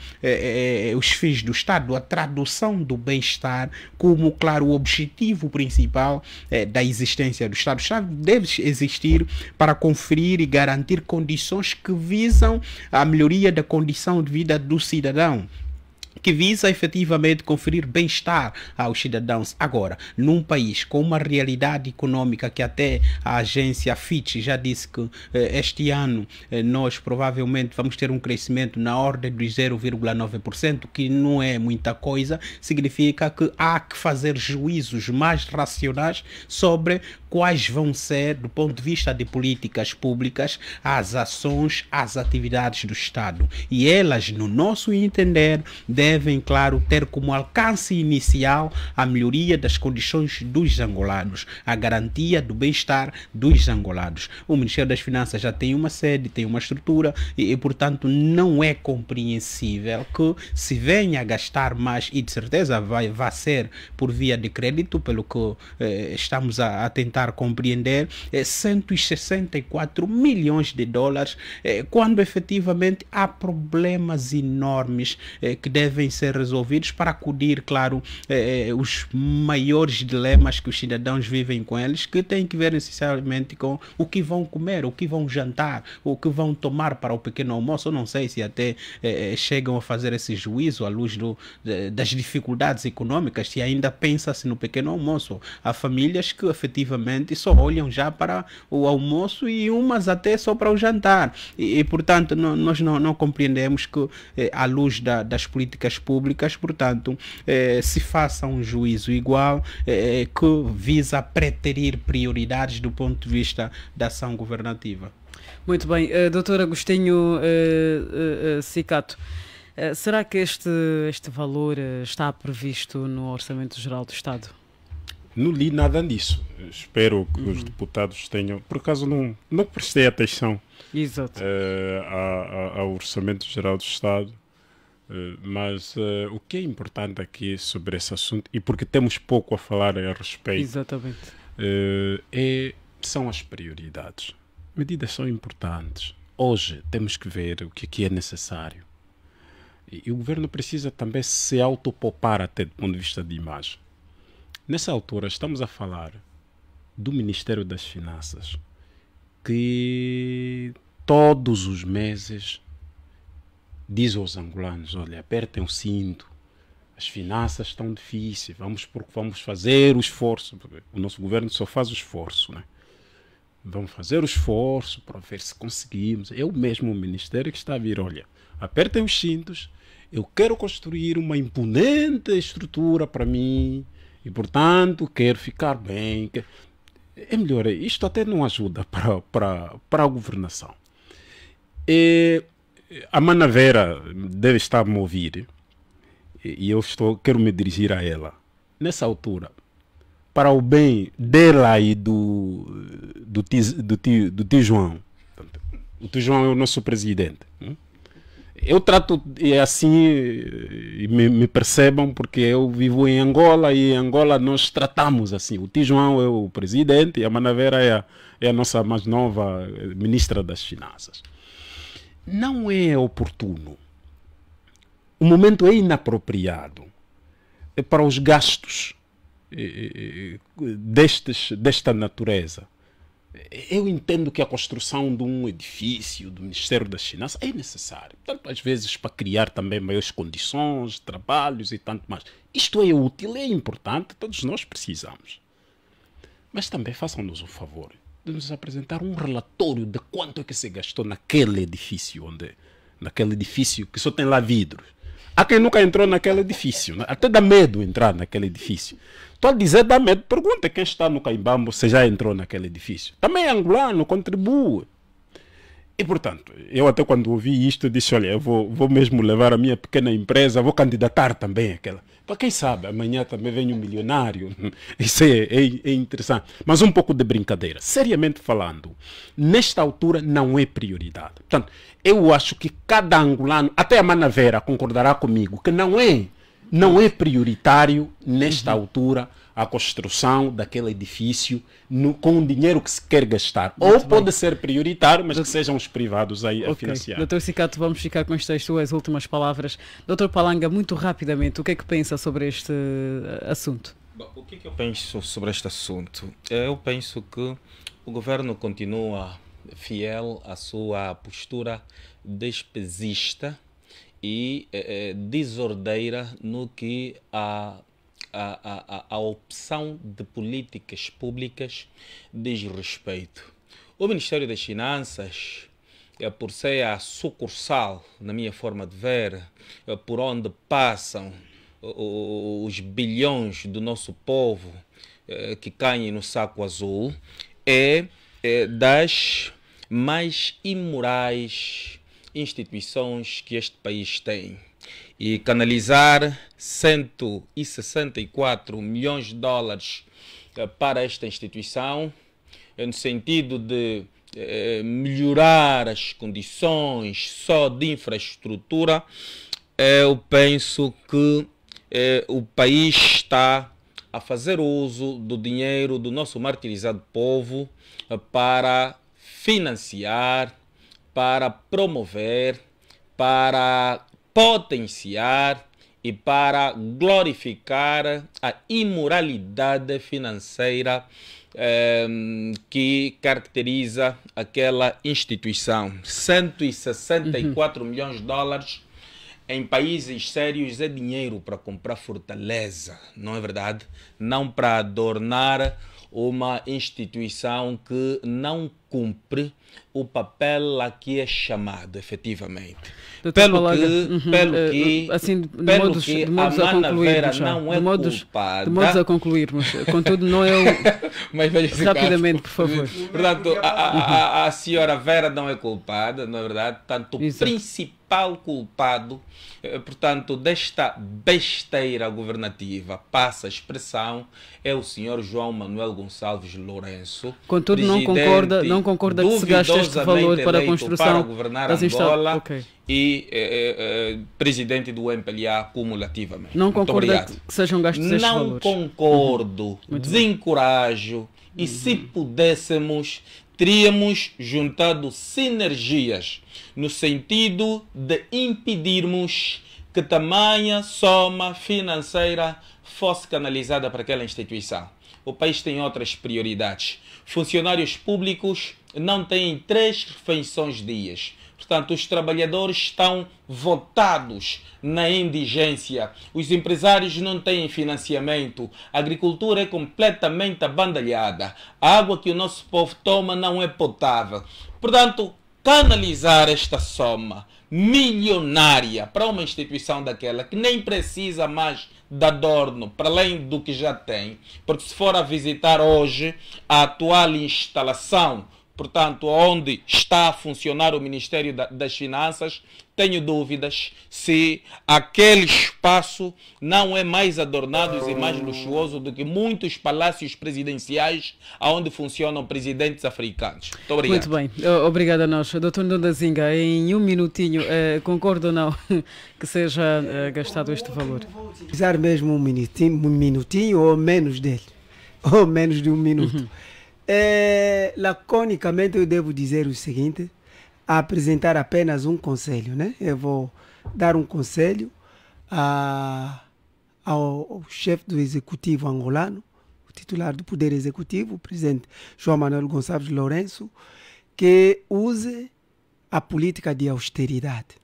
os fins do Estado, a tradução do bem-estar como, claro, o objetivo principal da existência do Estado. O Estado deve existir para conferir e garantir condições que visam a melhoria da condição de vida do cidadão. que visa efetivamente conferir bem-estar aos cidadãos. Agora, num país com uma realidade econômica que até a agência Fitch já disse que este ano nós provavelmente vamos ter um crescimento na ordem de 0,9%, que não é muita coisa, significa que há que fazer juízos mais racionais sobre quais vão ser, do ponto de vista de políticas públicas, as ações, as atividades do Estado. E elas, no nosso entender, devem, claro, ter como alcance inicial a melhoria das condições dos angolanos, a garantia do bem-estar dos angolanos. O Ministério das Finanças já tem uma sede, tem uma estrutura e portanto, não é compreensível que se venha a gastar mais, e de certeza vai ser por via de crédito, pelo que estamos a tentar compreender, 164 milhões de dólares, quando efetivamente há problemas enormes que devem ser resolvidos para acudir, claro, os maiores dilemas que os cidadãos vivem com eles, que têm que ver necessariamente com o que vão comer, o que vão jantar, o que vão tomar para o pequeno almoço. Eu não sei se até chegam a fazer esse juízo à luz das dificuldades econômicas, se ainda pensa-se no pequeno almoço. Há famílias que efetivamente só olham já para o almoço e umas até só para o jantar. E portanto, nós não compreendemos que, à luz das políticas públicas, portanto, se faça um juízo igual que visa preterir prioridades do ponto de vista da ação governativa. Muito bem. Doutor Agostinho Cicato, será que este valor está previsto no Orçamento Geral do Estado? Não li nada disso. Espero que os deputados tenham... Por acaso não prestei atenção ao Orçamento Geral do Estado, mas o que é importante aqui sobre esse assunto, e porque temos pouco a falar a respeito, exatamente, são as prioridades. Medidas são importantes. Hoje temos que ver o que é necessário. E o governo precisa também se autopopar até do ponto de vista de imagem. Nessa altura, estamos a falar do Ministério das Finanças, que todos os meses diz aos angolanos: olha, apertem o cinto, as finanças estão difíceis, vamos fazer o esforço. O nosso governo só faz o esforço, né? Vamos fazer o esforço para ver se conseguimos. É o mesmo Ministério que está a vir: olha, apertem os cintos, eu quero construir uma imponente estrutura para mim, e, portanto, quero ficar bem. É melhor, isto até não ajuda para a governação. A Manavera deve estar a me ouvir, e eu quero me dirigir a ela. Nessa altura, para o bem dela e do tio João. O tio João é o nosso presidente. Eu trato assim, me percebam, porque eu vivo em Angola, e em Angola nós tratamos assim. O tio João é o presidente e a Manavera é a nossa mais nova ministra das Finanças. Não é oportuno, o momento é inapropriado para os gastos desta natureza. Eu entendo que a construção de um edifício do Ministério das Finanças é necessária, tanto às vezes para criar também maiores condições, trabalhos e tanto mais. Isto é útil, é importante, todos nós precisamos. Mas também façam-nos o favor de nos apresentar um relatório de quanto é que se gastou naquele edifício, naquele edifício que só tem lá vidros. Há quem nunca entrou naquele edifício, né? Até dá medo entrar naquele edifício. Estou a dizer dá medo, pergunta quem está no Caimbambo se já entrou naquele edifício. Também é angolano, contribui. E, portanto, eu até quando ouvi isto, disse: olha, eu vou mesmo levar a minha pequena empresa, vou candidatar também aquela. Para quem sabe, amanhã também vem um milionário. Isso é interessante. Mas um pouco de brincadeira. Seriamente falando, nesta altura não é prioridade. Portanto, eu acho que cada angolano, até a Manavera concordará comigo, que não é prioritário nesta altura a construção daquele edifício com o dinheiro que se quer gastar. Muito Ou bem. Pode ser prioritário, mas que sejam os privados aí a financiar. Doutor Cicato, vamos ficar com estas suas últimas palavras. Doutor Palanga, muito rapidamente, o que é que pensa sobre este assunto? Bom, o que é que eu penso sobre este assunto? Eu penso que o governo continua fiel à sua postura despesista e desordeira no que a opção de políticas públicas diz respeito. O Ministério das Finanças, por ser a sucursal, na minha forma de ver, por onde passam os bilhões do nosso povo que caem no saco azul, é das mais imorais instituições que este país tem. E canalizar 164 milhões de dólares para esta instituição, no sentido de melhorar as condições só de infraestrutura, eu penso que o país está a fazer uso do dinheiro do nosso martirizado povo para financiar, para promover, para potenciar e para glorificar a imoralidade financeira que caracteriza aquela instituição. 164 milhões de dólares em países sérios é dinheiro para comprar fortaleza, não é verdade? Não para adornar uma instituição que não cumpre o papel a que é chamado, efetivamente. Pelo que a Mana Vera não é culpada. De modos a concluirmos, contudo não é o... Mas rapidamente, por favor. Portanto, a senhora Vera não é culpada, não é verdade? Portanto, o principal culpado, portanto, desta besteira governativa, passa a expressão, é o senhor João Manuel Gonçalves Lourenço. Contudo, não concorda que se gaste este valor para a construção das instalações. E presidente do MPLA cumulativamente. Não concorda que sejam gastos estes valores? Não concordo, desencorajo, e se pudéssemos, teríamos juntado sinergias no sentido de impedirmos que tamanha soma financeira fosse canalizada para aquela instituição. O país tem outras prioridades. Funcionários públicos não têm 3 refeições dias. Portanto, os trabalhadores estão votados na indigência. Os empresários não têm financiamento. A agricultura é completamente abandalhada. A água que o nosso povo toma não é potável. Portanto, canalizar esta soma milionária para uma instituição daquela que nem precisa mais de adorno, para além do que já tem, porque se for a visitar hoje a atual instalação, portanto, onde está a funcionar o Ministério das Finanças, tenho dúvidas se aquele espaço não é mais adornado e mais luxuoso do que muitos palácios presidenciais onde funcionam presidentes africanos. Muito obrigado. Muito bem, obrigado a nós. Dr. Ndondazinga, em um minutinho, concorda ou não que seja gastado este valor? Vou utilizar mesmo um minutinho ou menos dele, ou menos de um minuto. Laconicamente eu devo dizer o seguinte, a apresentar apenas um conselho, né? Eu vou dar um conselho ao chefe do executivo angolano, o titular do poder executivo, o presidente João Manuel Gonçalves Lourenço, que use a política de austeridade.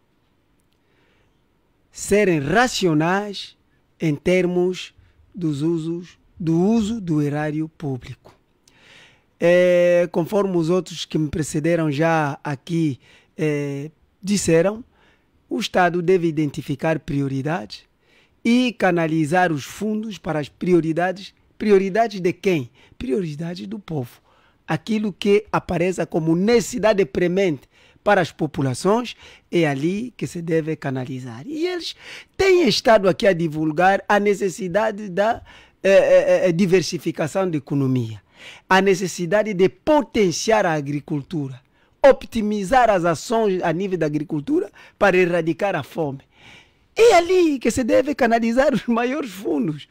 Serem racionais em termos do uso do erário público. Conforme os outros que me precederam já aqui disseram, o Estado deve identificar prioridades e canalizar os fundos para as prioridades. Prioridades de quem? Prioridades do povo. Aquilo que apareça como necessidade premente para as populações é ali que se deve canalizar. E eles têm estado aqui a divulgar a necessidade da diversificação da economia, a necessidade de potenciar a agricultura, optimizar as ações a nível da agricultura para erradicar a fome. É ali que se deve canalizar os maiores fundos,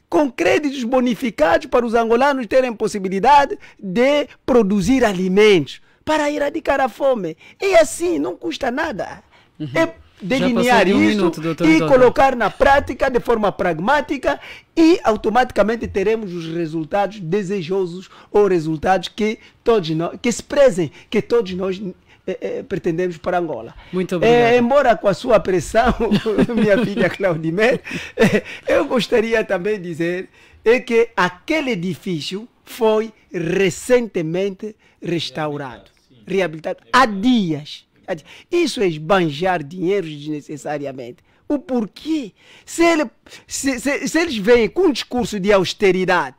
com créditos bonificados para os angolanos terem possibilidade de produzir alimentos para erradicar a fome. E assim, não custa nada. Delinear isso e colocar na prática de forma pragmática e automaticamente teremos os resultados desejosos ou resultados que todos nós, que se prezem, que todos nós pretendemos para Angola. Muito obrigado. Embora com a sua pressão, minha filha Claudimé, eu gostaria também de dizer que aquele edifício foi recentemente restaurado, reabilitado há dias. Isso é esbanjar dinheiro desnecessariamente. O porquê? Se eles vêm com um discurso de austeridade,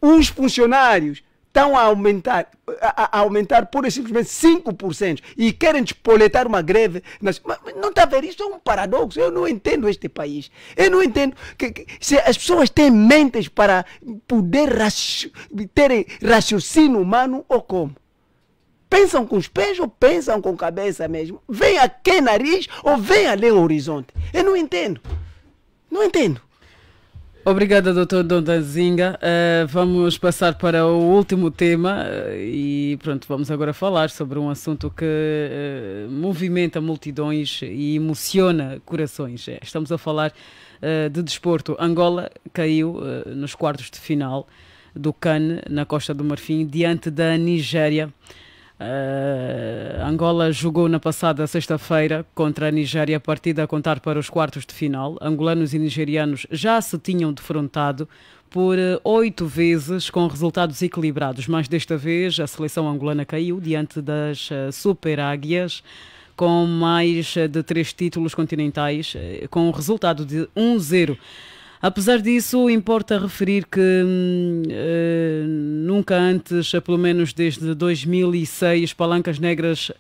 os funcionários estão a aumentar pura e simplesmente 5% e querem despoletar uma greve. Mas não está a ver? Isso é um paradoxo. Eu não entendo este país. Eu não entendo que se as pessoas têm mentes para poder terem raciocínio humano ou como. Pensam com os pés ou pensam com a cabeça mesmo? Vem aqui nariz ou vem ali o horizonte? Eu não entendo. Não entendo. Obrigada, Dr. Dondanzinga. Vamos passar para o último tema e pronto, vamos agora falar sobre um assunto que movimenta multidões e emociona corações. Estamos a falar de desporto. Angola caiu nos quartos de final do CAN na Costa do Marfim diante da Nigéria. Angola jogou na passada sexta-feira contra a Nigéria, partida a contar para os quartos de final. Angolanos e nigerianos já se tinham defrontado por 8 vezes com resultados equilibrados, mas desta vez a seleção angolana caiu diante das Super Águias com mais de 3 títulos continentais, com um resultado de 1-0. Apesar disso, importa referir que nunca antes, pelo menos desde 2006, Palancas Negras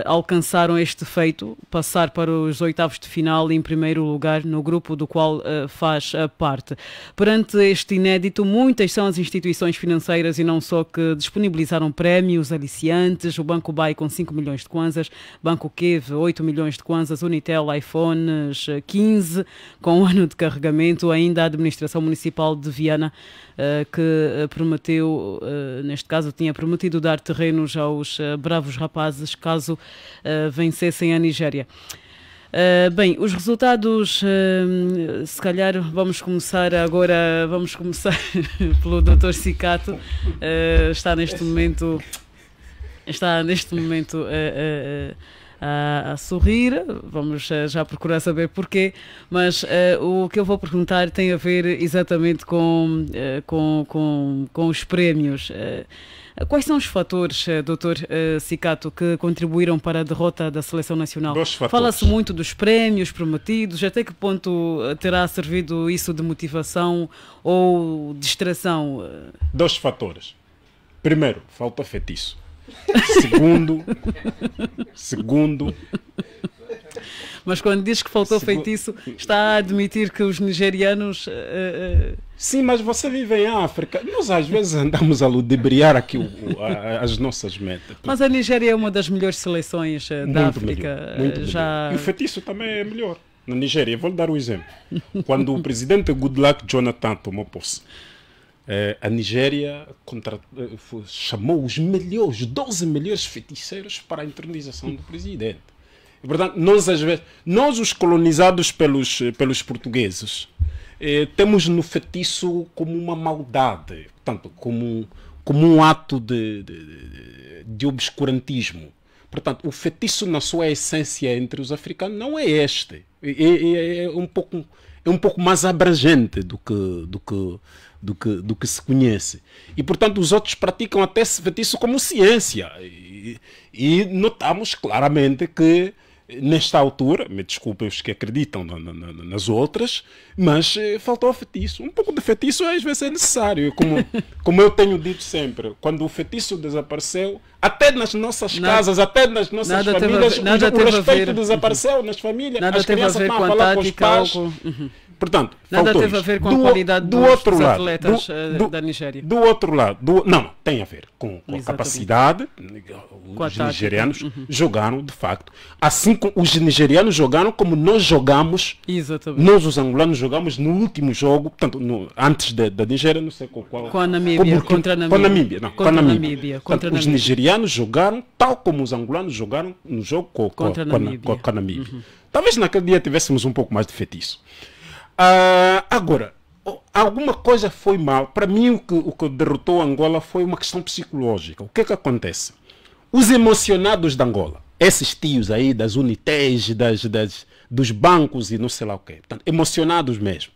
alcançaram este feito, passar para os oitavos de final em primeiro lugar no grupo do qual faz parte. Perante este inédito, muitas são as instituições financeiras e não só que disponibilizaram prémios aliciantes, o Banco Bay com 5 milhões de kwanzas, Banco Kev 8 milhões de kwanzas, Unitel iPhones 15 com um ano de carregamento, ainda a administração municipal de Viana, que prometeu, neste caso tinha prometido dar terrenos aos bravos rapazes caso vencessem a Nigéria. Bem, os resultados, se calhar vamos começar pelo Dr. Cicato, está neste momento a sorrir, vamos já procurar saber porquê, mas o que eu vou perguntar tem a ver exatamente com os prémios. Quais são os fatores, Dr. Cicato, que contribuíram para a derrota da Seleção Nacional? Fala-se muito dos prémios prometidos, até que ponto terá servido isso de motivação ou distração? 2 fatores. Primeiro, falta feitiço. Segundo. Mas quando diz que faltou feitiço, está a admitir que os nigerianos... Sim, mas você vive em África. Nós às vezes andamos a ludibriar aqui as nossas metas. Mas a Nigéria é uma das melhores seleções da África. Melhor. E o feitiço também é melhor. Na Nigéria, eu vou lhe dar um exemplo. Quando o presidente Goodluck Jonathan tomou posse, a Nigéria chamou os 12 melhores feiticeiros para a entronização do presidente. E, portanto, nós os colonizados pelos portugueses, temos no feitiço como uma maldade, portanto, como um ato de obscurantismo. Portanto, o feitiço na sua essência entre os africanos não é este. É um pouco mais abrangente do que se conhece. E, portanto, os outros praticam até esse feitiço como ciência. E notamos claramente que, nesta altura, me desculpem os que acreditam nas outras, mas faltou feitiço. Um pouco de feitiço às vezes é necessário. Como eu tenho dito sempre, quando o feitiço desapareceu, até nas nossas casas, até nas nossas famílias, o respeito desapareceu nas famílias. Nada as teve a crianças ver estão com a a falar com os tática pais. ou Portanto, nada teve a ver com a qualidade dos atletas da Nigéria. Do outro lado, não, tem a ver com a capacidade. Os nigerianos jogaram, de facto. Assim como os nigerianos jogaram, como nós jogamos. Exatamente. Nós, os angolanos, jogamos no último jogo, portanto, antes da Nigéria, não sei qual. Com a Namíbia, contra a Namíbia. Com a Namíbia. Portanto, os nigerianos jogaram tal como os angolanos jogaram no jogo com a Namíbia. Talvez naquele dia tivéssemos um pouco mais de feitiço. Agora, alguma coisa foi mal. Para mim, o que derrotou Angola foi uma questão psicológica. O que é que acontece? os emocionados de Angola, esses tios aí das Unités, dos bancos e não sei lá o quê, portanto, emocionados mesmo,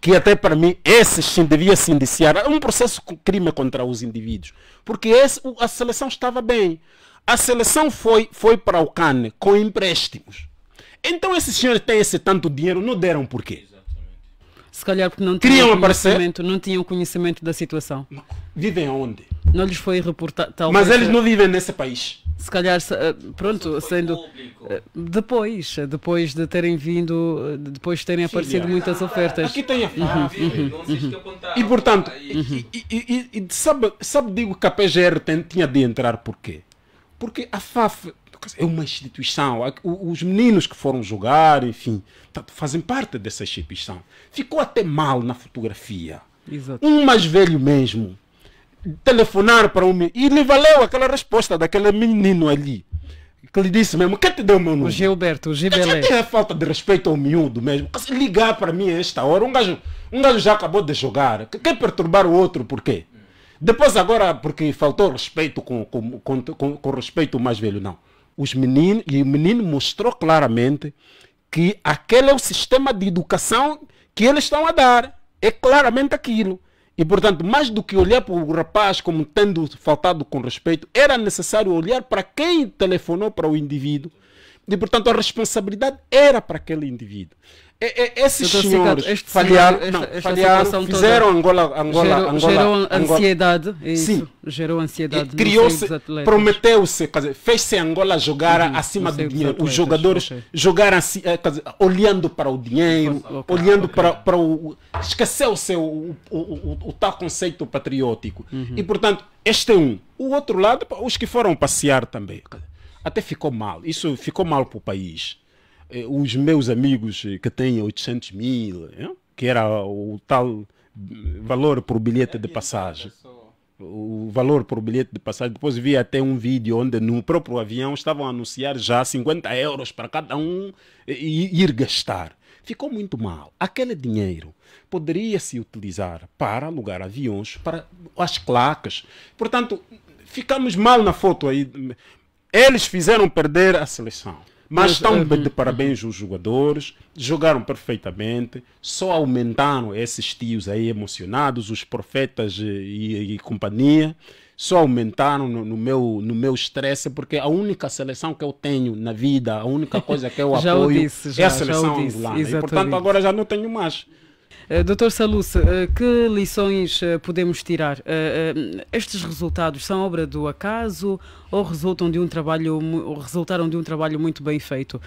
que até para mim esses sim devia se indiciar um processo de crime contra os indivíduos, porque a seleção estava bem. A seleção foi para o CAN com empréstimos. Então esses senhores têm esse tanto dinheiro, não deram por quê? Se calhar porque não tinham conhecimento da situação. Vivem onde? Não lhes foi reportado. Mas eles não vivem nesse país. Se calhar, pronto, sendo depois de terem vindo, depois de terem aparecido muitas ofertas. Aqui tem a FAF. E portanto, sabe digo que a PGR tinha de entrar por quê? Porque a FAF é uma instituição. Os meninos que foram jogar, enfim, fazem parte dessa instituição. Ficou até mal na fotografia. Exato. Um mais velho mesmo telefonar para um e lhe valeu aquela resposta daquele menino ali que lhe disse mesmo, quem te deu o meu número? O Gilberto, o Gibelé. Tem a falta de respeito ao miúdo mesmo. Ligar para mim a esta hora, um gajo já acabou de jogar, quer perturbar o outro por quê? Depois agora porque faltou respeito com respeito ao mais velho, não. Os meninos, e o menino mostrou claramente que aquele é o sistema de educação que eles estão a dar, é claramente aquilo. E, portanto, mais do que olhar para o rapaz como tendo faltado com respeito, era necessário olhar para quem telefonou para o indivíduo. E, portanto, a responsabilidade era para aquele indivíduo. Esses senhores falharam, fizeram Angola gerou ansiedade. Sim. Gerou ansiedade. Criou-se, prometeu-se, fez-se Angola jogar acima do dinheiro. Os jogadores jogaram assim, olhando para o dinheiro, olhando para o... Esqueceu-se o tal conceito patriótico. E, portanto, este é um. O outro lado, os que foram passear também. Até ficou mal. Isso ficou mal para o país. Os meus amigos que têm 800 mil, que era o tal valor por bilhete de passagem. O valor por bilhete de passagem. Depois vi até um vídeo onde no próprio avião estavam a anunciar já 50 euros para cada um ir gastar. Ficou muito mal. Aquele dinheiro poderia se utilizar para alugar aviões, para as claques. Portanto, ficamos mal na foto aí. Eles fizeram perder a seleção. Mas estão de parabéns os jogadores, jogaram perfeitamente, só aumentaram esses tios aí emocionados, os profetas e companhia, só aumentaram no meu estresse, porque a única seleção que eu tenho na vida, a única coisa que eu apoio é a seleção angolana. E, portanto, agora já não tenho mais. Dr. Saluce, que lições podemos tirar? Estes resultados são obra do acaso ou resultaram de um trabalho muito bem feito?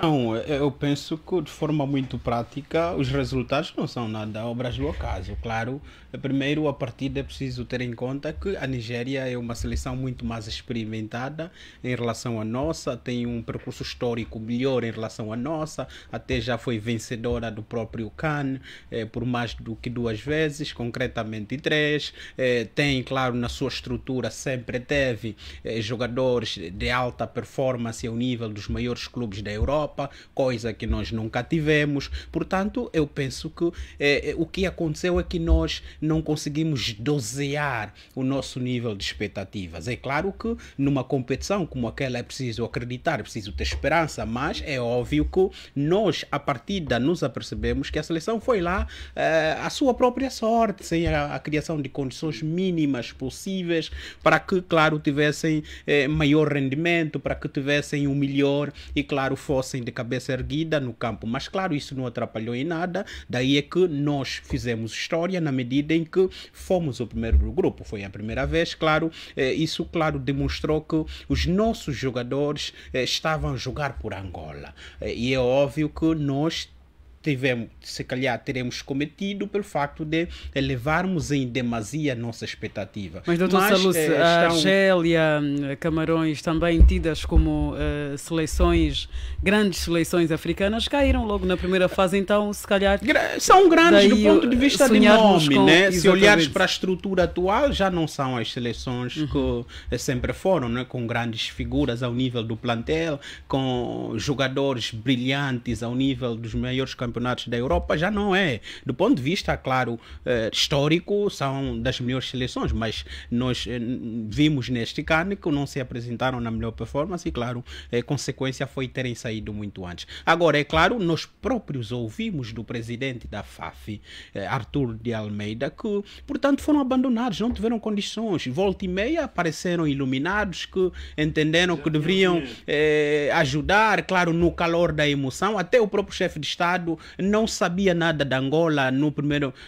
Não, eu penso que de forma muito prática os resultados não são nada obras do acaso. Claro, primeiro a partida é preciso ter em conta que a Nigéria é uma seleção muito mais experimentada em relação à nossa, tem um percurso histórico melhor em relação à nossa, até já foi vencedora do próprio CAN por mais do que 2 vezes, concretamente 3. Tem, claro, na sua estrutura sempre teve jogadores de alta performance ao nível dos maiores clubes da Europa, coisa que nós nunca tivemos. Portanto, eu penso que o que aconteceu é que nós não conseguimos dosear o nosso nível de expectativas. É claro que numa competição como aquela é preciso acreditar, é preciso ter esperança, mas é óbvio que nós, a partida, nos apercebemos que a seleção foi lá à sua própria sorte, sem a criação de condições mínimas possíveis para que, claro, tivessem maior rendimento, para que tivessem o melhor e, claro, fossem de cabeça erguida no campo. Mas, claro, isso não atrapalhou em nada. Daí é que nós fizemos história na medida em que fomos o primeiro do grupo. Foi a primeira vez, claro. Isso, claro, demonstrou que os nossos jogadores estavam a jogar por Angola. E é óbvio que nós se calhar teremos cometido pelo facto de elevarmos em demasia a nossa expectativa. Mas, doutor Saluce, a Argélia, Camarões, também tidas como grandes seleções africanas, caíram logo na primeira fase, então se calhar... São grandes do ponto de vista de nome, né? Se olhares para a estrutura atual, já não são as seleções que sempre foram, né? Com grandes figuras ao nível do plantel, com jogadores brilhantes ao nível dos maiores campeonatos campeonatos da Europa, já não é. Do ponto de vista, claro, histórico, são das melhores seleções, mas nós vimos neste ano que não se apresentaram na melhor performance e, claro, a consequência foi terem saído muito antes. Agora, é claro, nós próprios ouvimos do presidente da FAF, Arthur de Almeida, que, portanto, foram abandonados, não tiveram condições. Volta e meia apareceram iluminados que entenderam que deveriam ajudar, claro, no calor da emoção. Até o próprio chefe de Estado não sabia nada de Angola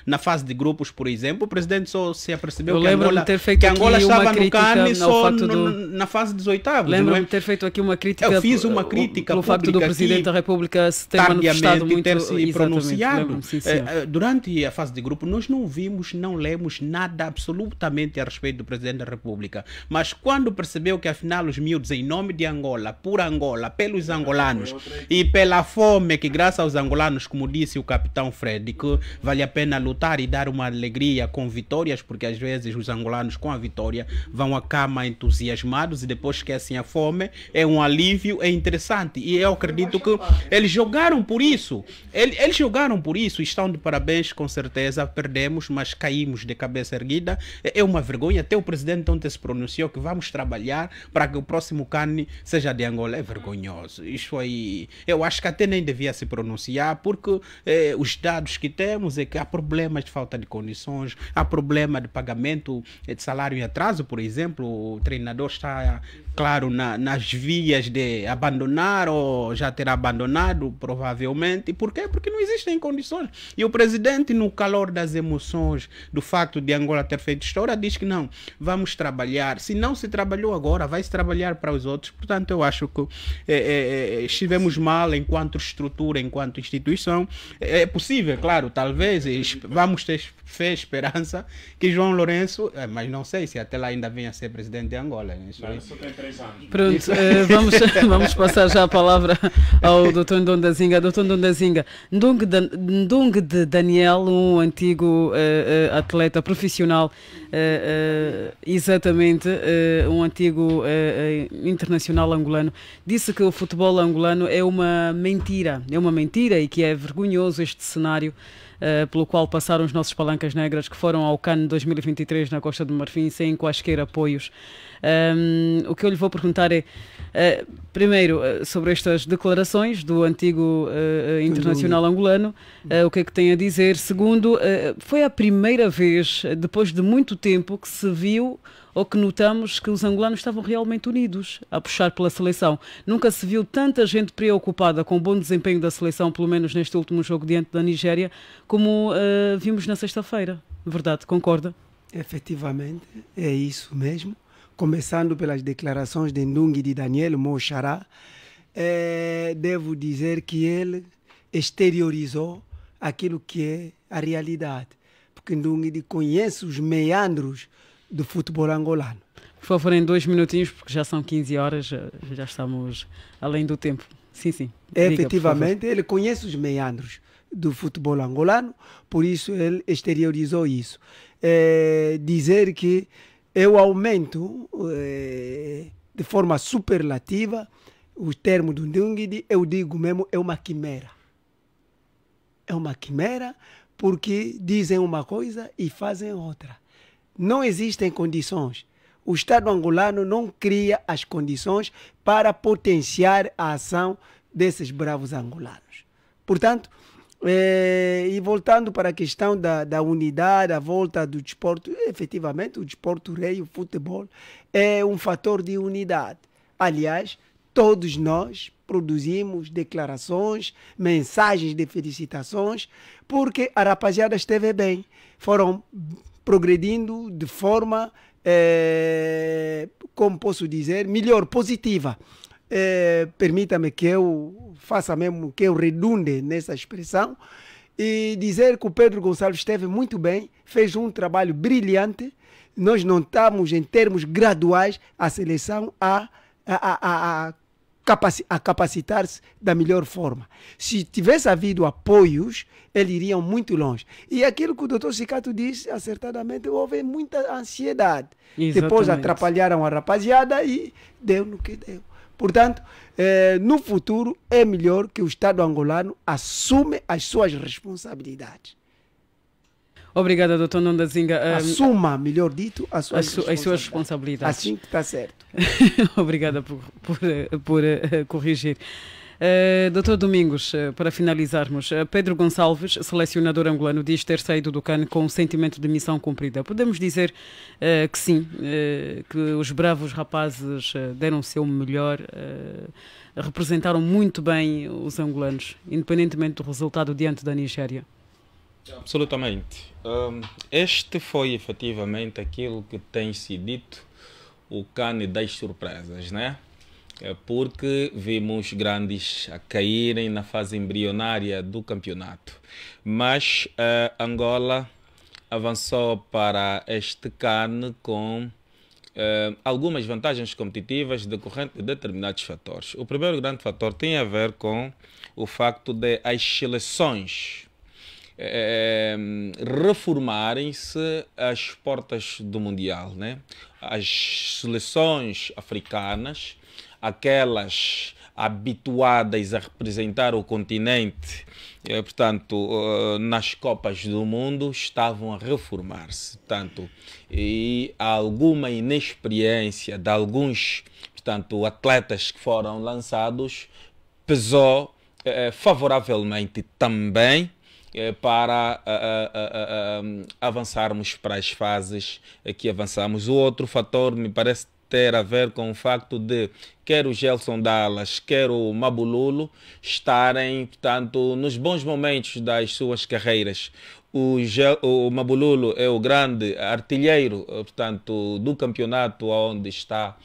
na fase de grupos, por exemplo. O presidente só se apercebeu que Angola estava no CAN só na fase dos oitavos. Lembro-me de ter feito aqui uma crítica. Eu fiz uma crítica pelo facto do presidente da República se ter manifestado muito, ter se pronunciado. Durante a fase de grupo, nós não vimos, não lemos nada absolutamente a respeito do presidente da República. Mas quando percebeu que afinal os miúdos, em nome de Angola, por Angola, pelos angolanos e pela fome que, graças aos angolanos, como disse o capitão Fred, que vale a pena lutar e dar uma alegria com vitórias, porque às vezes os angolanos com a vitória vão à cama entusiasmados e depois esquecem a fome, é um alívio, é interessante. E eu acredito que eles jogaram por isso. Eles jogaram por isso, estão de parabéns, com certeza. Perdemos, mas caímos de cabeça erguida. É uma vergonha. Até o presidente ontem se pronunciou que vamos trabalhar para que o próximo CAN seja de Angola. É vergonhoso. Isso aí, eu acho que até nem devia se pronunciar, porque os dados que temos é que há problemas de falta de condições, há problema de pagamento de salário em atraso, por exemplo. O treinador está, claro, nas vias de abandonar ou já terá abandonado, provavelmente. Por quê? Porque não existem condições. E o presidente, no calor das emoções, do facto de Angola ter feito história, diz que não, vamos trabalhar. Se não se trabalhou agora, vai se trabalhar para os outros. Portanto, eu acho que estivemos mal enquanto estrutura, enquanto instituição. É possível, claro, talvez, vamos ter fé, esperança, que João Lourenço, mas não sei se até lá ainda venha a ser presidente de Angola. Isso aí. Só tem 3 anos. Pronto, vamos passar já a palavra ao Dr. Ndondazinga. Dr. Ndondazinga, Ndong de Daniel, um antigo atleta profissional, exatamente, um antigo internacional angolano, disse que o futebol angolano é uma mentira e que é vergonhoso este cenário pelo qual passaram os nossos palancas negras que foram ao CAN 2023 na Costa do Marfim sem quaisquer apoios. O que eu lhe vou perguntar é, primeiro, sobre estas declarações do antigo internacional angolano, o que é que tem a dizer? Segundo, foi a primeira vez, depois de muito tempo, que se viu ou que notamos que os angolanos estavam realmente unidos a puxar pela seleção. Nunca se viu tanta gente preocupada com o bom desempenho da seleção, pelo menos neste último jogo diante da Nigéria, como vimos na sexta-feira. Verdade, concorda? Efetivamente, é isso mesmo. Começando pelas declarações de Ndong de Daniel, meu xará, devo dizer que ele exteriorizou aquilo que é a realidade. Porque Ndong conhece os meandros do futebol angolano. Por favor, em 2 minutinhos, porque já são 15 horas, já estamos além do tempo. Sim. Diga, efetivamente, ele conhece os meandros do futebol angolano, por isso ele exteriorizou isso. Dizer que eu aumento de forma superlativa o termo do Ndong, eu digo mesmo, é uma quimera. É uma quimera porque dizem uma coisa e fazem outra. Não existem condições. O Estado angolano não cria as condições para potenciar a ação desses bravos angolanos. Portanto, e voltando para a questão da unidade, a volta do desporto, efetivamente o desporto rei, o futebol, é um fator de unidade. Aliás, todos nós produzimos declarações, mensagens de felicitações, porque a rapaziada esteve bem. Foram progredindo de forma, como posso dizer, melhor, positiva. Permita-me que eu faça mesmo, que eu redunde nessa expressão e dizer que o Pedro Gonçalves esteve muito bem, fez um trabalho brilhante. Nós não estamos, em termos graduais, a seleção a capacitar-se da melhor forma. Se tivesse havido apoios, eles iriam muito longe. E aquilo que o Dr. Cicato disse, acertadamente, houve muita ansiedade. Exatamente. Depois atrapalharam a rapaziada e deu no que deu. Portanto, no futuro é melhor que o Estado angolano assume as suas responsabilidades. Obrigada, doutor Nondazinga. Assuma, melhor dito, as suas responsabilidades. Assim que está certo. Obrigada por corrigir. Doutor Domingos, para finalizarmos, Pedro Gonçalves, selecionador angolano, diz ter saído do CAN com um sentimento de missão cumprida. Podemos dizer que sim, que os bravos rapazes deram o seu melhor, representaram muito bem os angolanos, independentemente do resultado diante da Nigéria? Absolutamente. Este foi efetivamente aquilo que tem sido dito, o CAN das surpresas, né? Porque vimos grandes a caírem na fase embrionária do campeonato. Mas Angola avançou para este CAN com algumas vantagens competitivas decorrentes de determinados fatores. O primeiro grande fator tem a ver com o facto de as seleções reformarem-se às portas do Mundial, né? As seleções africanas, aquelas habituadas a representar o continente, portanto, nas Copas do Mundo, estavam a reformar-se. Portanto, e há alguma inexperiência de alguns, portanto, atletas que foram lançados, pesou favoravelmente também para avançarmos para as fases que avançamos. O outro fator me parece ter a ver com o facto de quer o Gelson Dallas, quer o Mabululu estarem, portanto, nos bons momentos das suas carreiras. O Mabululu é o grande artilheiro, portanto, do campeonato onde está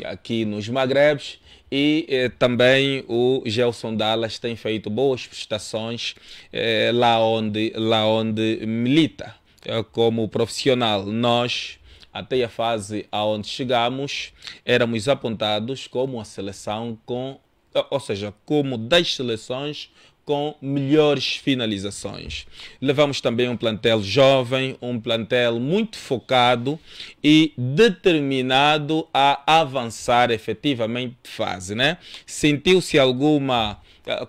aqui nos Magrebes, e também o Gelson Dallas tem feito boas prestações lá onde milita como profissional. Nós, até a fase aonde chegamos, éramos apontados como a seleção como das seleções com melhores finalizações. Levamos também um plantel jovem, um plantel muito focado e determinado a avançar efetivamente de fase, né? Sentiu-se alguma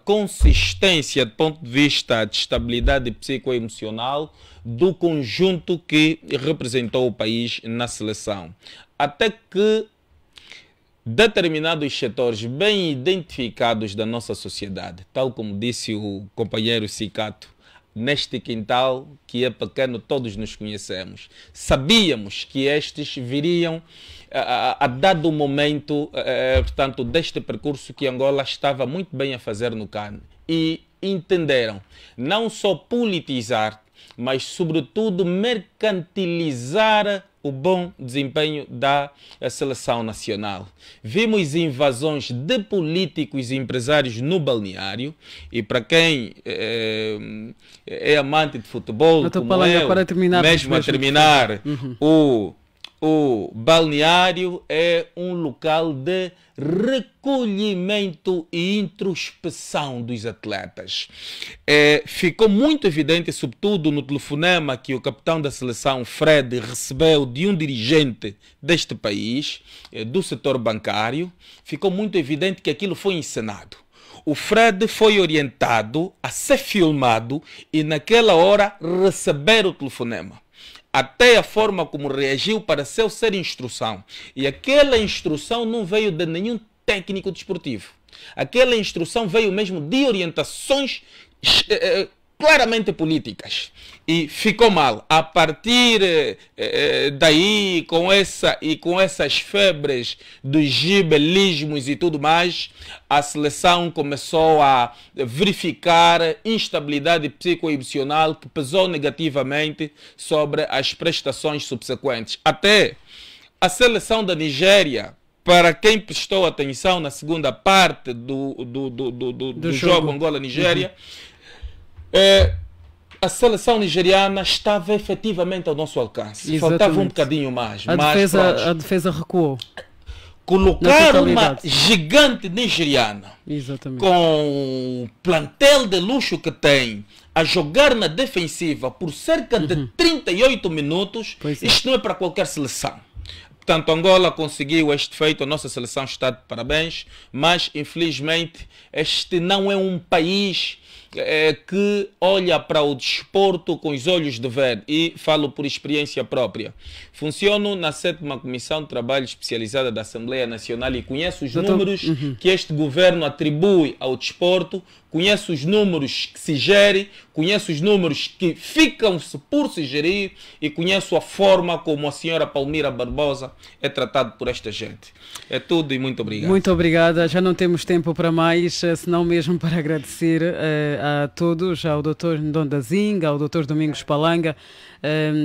consistência do ponto de vista de estabilidade psicoemocional do conjunto que representou o país na seleção. Até que determinados setores bem identificados da nossa sociedade, tal como disse o companheiro Cicato, neste quintal que é pequeno todos nos conhecemos, sabíamos que estes viriam a dado momento, portanto, deste percurso que Angola estava muito bem a fazer no CAN, e entenderam não só politizar, mas sobretudo mercantilizar o bom desempenho da seleção nacional. Vimos invasões de políticos e empresários no balneário, e para quem é amante de futebol, como eu, mesmo a terminar, o balneário é um local de recolhimento e introspecção dos atletas. Ficou muito evidente, sobretudo no telefonema que o capitão da seleção, Fred, recebeu de um dirigente deste país, do setor bancário, ficou muito evidente que aquilo foi encenado. O Fred foi orientado a ser filmado e naquela hora receber o telefonema. Até a forma como reagiu pareceu ser instrução. E aquela instrução não veio de nenhum técnico desportivo. Aquela instrução veio mesmo de orientações claramente políticas. E ficou mal. A partir daí, com essas febres dos gibelismos e tudo mais, a seleção começou a verificar instabilidade psicoemocional que pesou negativamente sobre as prestações subsequentes. Até a seleção da Nigéria, para quem prestou atenção na segunda parte do jogo Angola-Nigéria, a seleção nigeriana estava efetivamente ao nosso alcance. Exatamente. Faltava um bocadinho mais. A defesa recuou. Colocar uma gigante nigeriana, exatamente, com o plantel de luxo que tem, a jogar na defensiva por cerca de 38 minutos, isto não é para qualquer seleção. Portanto, Angola conseguiu este feito, a nossa seleção está de parabéns, mas infelizmente este não é um país que olha para o desporto com os olhos de ver, e falo por experiência própria. Funciono na 7ª Comissão de Trabalho Especializada da Assembleia Nacional e conheço os números que este governo atribui ao desporto, conheço os números que se gerem, conheço os números que ficam-se por se gerir e conheço a forma como a senhora Palmira Barbosa é tratada por esta gente. É tudo e muito obrigado. Muito obrigada. Já não temos tempo para mais, senão mesmo para agradecer a todos, ao Dr. Ndonda Zinga, ao Dr. Domingos Palanga,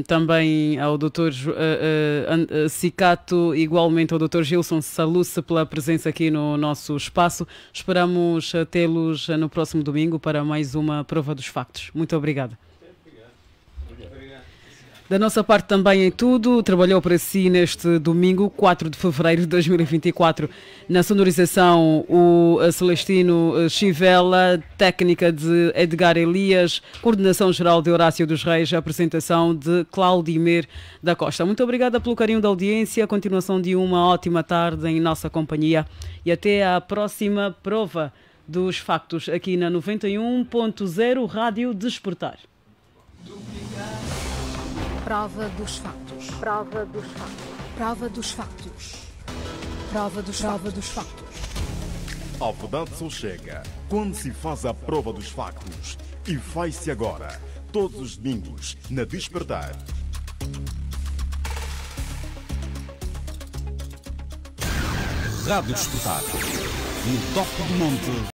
também ao Dr. Cicato, igualmente ao Dr. Gilson Saluce pela presença aqui no nosso espaço. Esperamos tê-los no próximo domingo para mais uma prova dos factos. Muito obrigada. Da nossa parte também em tudo, trabalhou para si neste domingo, 4 de fevereiro de 2024. Na sonorização, o Celestino Chivela, técnica de Edgar Elias, coordenação geral de Horácio dos Reis, apresentação de Claudimer da Costa. Muito obrigada pelo carinho da audiência, continuação de uma ótima tarde em nossa companhia e até à próxima prova dos factos aqui na 91.0 Rádio Despertar. Prova dos factos. Prova dos factos. Prova dos factos. Prova dos factos. A verdade só chega quando se faz a prova dos factos. E faz-se agora, todos os domingos, na Despertar. Rádio Despertar. No topo do monte.